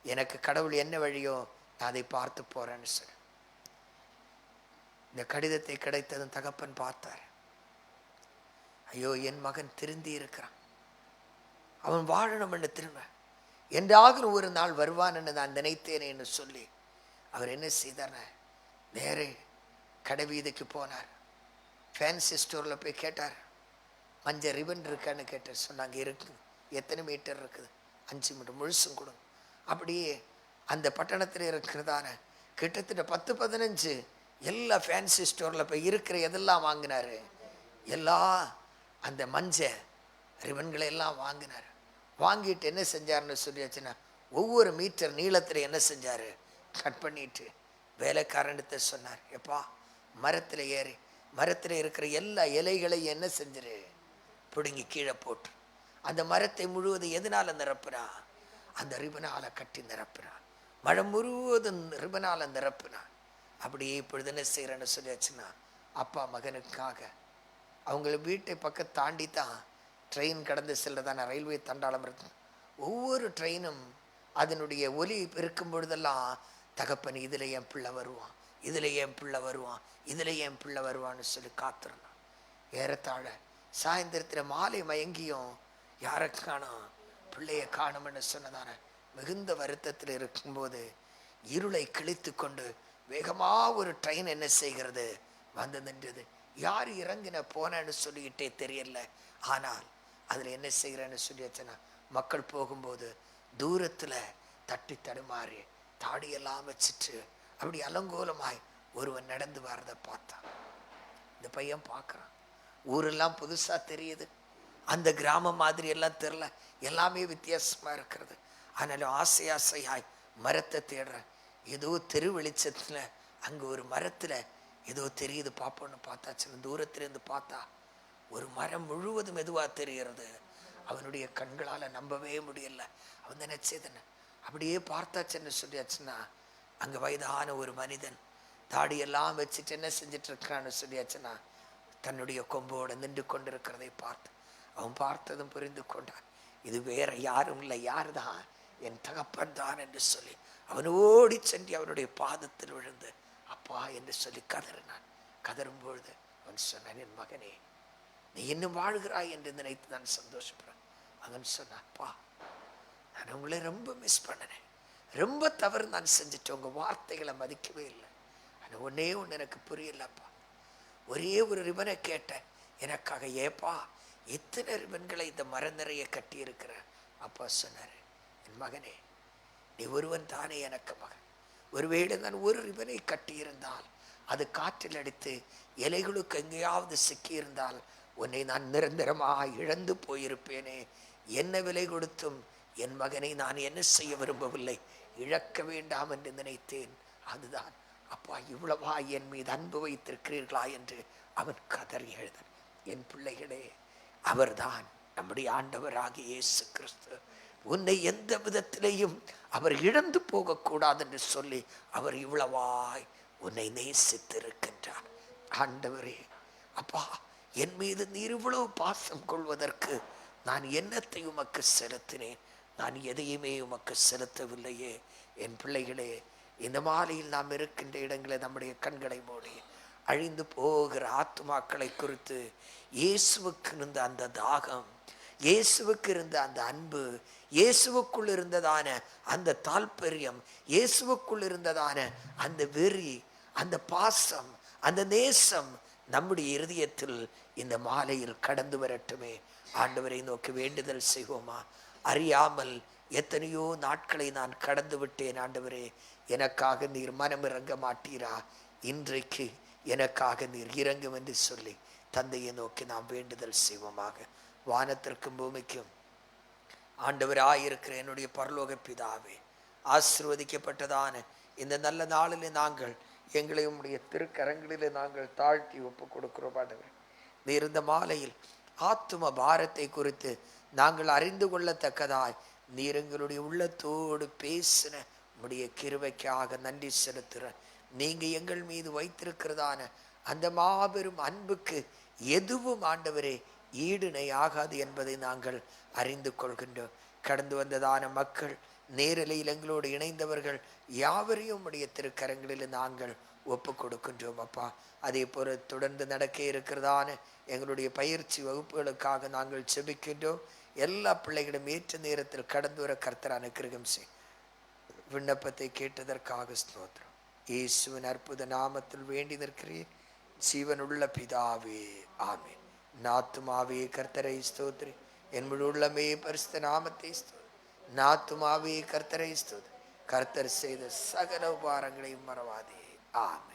எனக்கு கடவுள் என்ன வழியோ நான் அதை பார்த்து போகிறேன்னு சொல்லி இந்த கடிதத்தை கிடைத்ததும் தகப்பன் பார்த்தார். ஐயோ, என் மகன் திருந்தி இருக்கிறான், அவன் வாழணும்னு திரும்ப என்றாக ஒரு நாள் வருவான்னு நான் நினைத்தேனேன்னு சொல்லி அவர் என்ன செய்தார்? நேரே கடைவீதிக்கு போனார். ஃபேன்சி ஸ்டோரில் போய் கேட்டார், மஞ்சள் ரிபன் இருக்கான்னு கேட்டார். சொன்னாங்க, இருக்கு. எத்தனை மீட்டர் இருக்குது? 5 மீட்டர் முழுசும் கொடுங்க. அப்படியே அந்த பட்டணத்தில் இருக்கிறதான கிட்டத்தட்ட 10-15 எல்லா ஃபேன்சி ஸ்டோரில் போய் இருக்கிற எதெல்லாம் வாங்கினார், எல்லா அந்த மஞ்சள் ரிபன்களை எல்லாம் வாங்கினார். வாங்கிட்டு என்ன செஞ்சார்னு சொல்லியாச்சுன்னா, ஒவ்வொரு மீட்டர் நீளத்தில் என்ன செஞ்சார்? கட் பண்ணிட்டு வேலைக்காரன்கிட்ட சொன்னார், எப்பா, மரத்தில் ஏறி மரத்தில் இருக்கிற எல்லா இலைகளையும் என்ன செஞ்சிரு? பிடுங்கி கீழே போட்டு அந்த மரத்தை முழுவதும் எதனால் நிரப்புனா? அந்த ரிபனால் கட்டி நிரப்புனான். மழை முழுவதும் ரிபனால் நிரப்புனான். அப்படியே இப்பொழுது என்ன செய்கிறேன்னு சொல்லியாச்சுன்னா, அப்பா மகனுக்காக அவங்கள வீட்டை பக்கம் தாண்டி தான் ட்ரெயின் கடந்து செல்றதான ரயில்வே தண்டாளம் இருக்கு. ஒவ்வொரு ட்ரெயினும் அதனுடைய ஒலி இருக்கும் பொழுதெல்லாம், தகப்பன் இதில் என் பிள்ளை வருவான், இதில் என் பிள்ளை வருவான், இதில் என் பிள்ளை வருவான்னு சொல்லி காத்திருந்தான். ஏறத்தாழ சாயந்தரத்தில் மாலை மயங்கியும் யாரை காணும்? பிள்ளைய காணும்னு சொன்னதான மிகுந்த வருத்தத்தில் இருக்கும்போது இருளை கிழித்து கொண்டு வேகமாக ஒரு ட்ரெயின் என்ன செய்கிறது? வந்து நின்றது. யார் இறங்கின போனேன்னு சொல்லிக்கிட்டே தெரியல. ஆனால் அதில் என்ன செய்கிறேன்னு சொல்லியாச்சுன்னா, மக்கள் போகும்போது தூரத்தில் தட்டி தடுமாறி தாடியெல்லாம் வச்சுட்டு அப்படி அலங்கோலமாய் ஒருவன் நடந்து வரதை பார்த்தான். இந்த பையன் பார்க்குறான், ஊரெல்லாம் புதுசாக தெரியுது, அந்த கிராமம் மாதிரி எல்லாம் தெரில, எல்லாமே வித்தியாசமாக இருக்கிறது. ஆனாலும் ஆசை ஆசையாய் மரத்தை தேடுறேன். ஏதோ தெரு வெளிச்சத்தில் அங்கே ஒரு மரத்தில் ஏதோ தெரியுது, பார்ப்போன்னு பார்த்தாச்சுன்னு தூரத்திலேருந்து பார்த்தா ஒரு மரம் முழுவதும் மெதுவாக தெரிகிறது. அவனுடைய கண்களால் நம்பவே முடியல. அவன் நினைச்சதுன்னு அப்படியே பார்த்தாச்சுன்னு சொல்லியாச்சுன்னா, அங்கே வயதான ஒரு மனிதன் தாடியெல்லாம் வச்சுட்டு என்ன செஞ்சிட்டு இருக்கிறான்னு சொல்லியாச்சுன்னா, தன்னுடைய கொம்போடு நின்று கொண்டிருக்கிறதை பார்த்து அவன் பார்த்ததும் புரிந்து கொண்டான், இது வேற யாரும் இல்லை, யார் தான்? என் தகப்பன் தான் என்று சொல்லி அவன் ஓடி சென்று அவனுடைய பாதத்தில் விழுந்து அப்பா என்று சொல்லி கதறினான். கதறும் பொழுது அவன் சொன்னான், என் மகனே, நீ இன்னும் வாழ்கிறாய் என்று நினைத்து நான் சந்தோஷப்படுறேன். அவன் சொன்னான், அப்பா, நான் உங்களை ரொம்ப மிஸ் பண்ணினேன், ரொம்ப தவறு நான் செஞ்சுட்டேன், உங்கள் வார்த்தைகளை மதிக்கவே இல்லை. ஆனால் ஒன்று எனக்கு புரியலப்பா, ஒரே ஒரு ரிபனை கேட்டேன், எனக்காக ஏப்பா எத்தனை ரிபன்களை இந்த மரம் நிறைய கட்டி இருக்கிற. அப்பா சொன்னார், என் மகனே, நீ ஒருவன் தானே எனக்கு மகன். ஒருவேளை நான் ஒரு ரிபனை கட்டியிருந்தால் அது காற்றில் அடித்து இலைகளுக்கு எங்கேயாவது சிக்கியிருந்தால் உன்னை நான் நிரந்தரமாக இழந்து போயிருப்பேனே. என்ன விலை கொடுத்தும் என் மகனை நான் என்ன செய்ய விரும்பவில்லை, இழக்க வேண்டாம் என்று நினைத்தேன். அதுதான் அப்பா, இவ்வளவா என் மீது அன்பு வைத்திருக்கிறீர்களா என்று அவன் கதறி எழுதான். என் பிள்ளைகளே, அவர்தான் நம்முடைய ஆண்டவராகிய இயேசு கிறிஸ்து. உன்னை எந்த விதத்திலேயும் அவர் இழந்து போகக்கூடாது என்று சொல்லி அவர் இவ்வளவாய் உன்னை நேசித்திருக்கின்றார். ஆண்டவரே, அப்பா, என் மீது நீர் இவ்வளவு பாசம் கொள்வதற்கு நான் என்னத்தை உமக்கு செலுத்தினேன்? நான் எதையுமே உமக்கு செலுத்தவில்லையே. என் பிள்ளைகளே, இந்த மாலையில் நாம் இருக்கின்ற இடங்களில் நம்முடைய கண்களை மூடி அழிந்து போகிற ஆத்துமாக்களை குறித்து இயேசுவுக்கு இருந்த அந்த தாகம், இயேசுவுக்கு இருந்த அந்த அன்பு, இயேசுவுக்குள் இருந்ததான அந்த தால்பரியம், இயேசுவுக்குள் இருந்ததான அந்த வெறி, அந்த பாசம், அந்த நேசம் நம்முடைய இருதயத்தில் இந்த மாலையில் கடந்து வரட்டுமே. ஆண்டவரை நோக்கி வேண்டுதல் செய்வோமா? அறியாமல் எத்தனையோ நாட்களை நான் கடந்து விட்டேன். ஆண்டவரே, எனக்காக நீர் மனம் இறங்க மாட்டீரா? இன்றைக்கு எனக்காக நீர் இறங்கும் என்று சொல்லி தந்தையை நோக்கி நாம் வேண்டுதல் செய்வோமாக. வானத்திற்கும் பூமிக்கும் ஆண்டவராயிருக்கிற என்னுடைய பரலோக பிதாவே, ஆசீர்வதிக்கப்பட்டதான இந்த நல்ல நாளிலே நாங்கள் எங்களை உம்முடைய திருக்கரங்களிலே நாங்கள் தாழ்த்தி ஒப்பு கொடுக்கிறோம். ஆண்டவரே, நீர் இந்த மாலையில் ஆத்தும பாரத்தை குறித்து நாங்கள் அறிந்து கொள்ளத்தக்கதாய் நீர் எங்களுடைய உள்ளத்தோடு பேசின உம்முடைய கிருபைக்காக நன்றி செலுத்துகிறேன். நீங்க எங்கள் மீது வைத்திருக்கிறதான அந்த மாபெரும் அன்புக்கு எதுவும் ஆண்டவரே ஈடுணை ஆகாது என்பதை நாங்கள் அறிந்து கொள்கின்றோம். கடந்து வந்ததான மக்கள், நேரலையில் எங்களோடு இணைந்தவர்கள் யாவரையும் உடைய திருக்கரங்களில் நாங்கள் ஒப்பு கொடுக்கின்றோம். அப்பா, அதே போல தொடர்ந்து நடக்க இருக்கிறதான எங்களுடைய பயிற்சி வகுப்புகளுக்காக நாங்கள் செபிக்கின்றோம். எல்லா பிள்ளைகளும் ஏற்ற நேரத்தில் கடந்து வர கர்த்தர் அனுக்கிரகம் செய். விண்ணப்பத்தை கேட்டதற்காக ஸ்தோத்திரம். இயேசுவின் அற்புத நாமத்தில் வேண்டி நிற்கிறேன், ஜீவனுள்ள பிதாவே, ஆமென். நாத்துமாவே கர்த்தரை ஸ்தோத்திரி, என் முழு உள்ளமே பரிசுத்த நாமத்தை ஸ்தோத்திரி. நாத்துமாவே கர்த்தரை ஸ்தோத்திரி, கர்த்தர் செய்த சகல உபகாரங்களையும் மறவாதே. ஆமென்.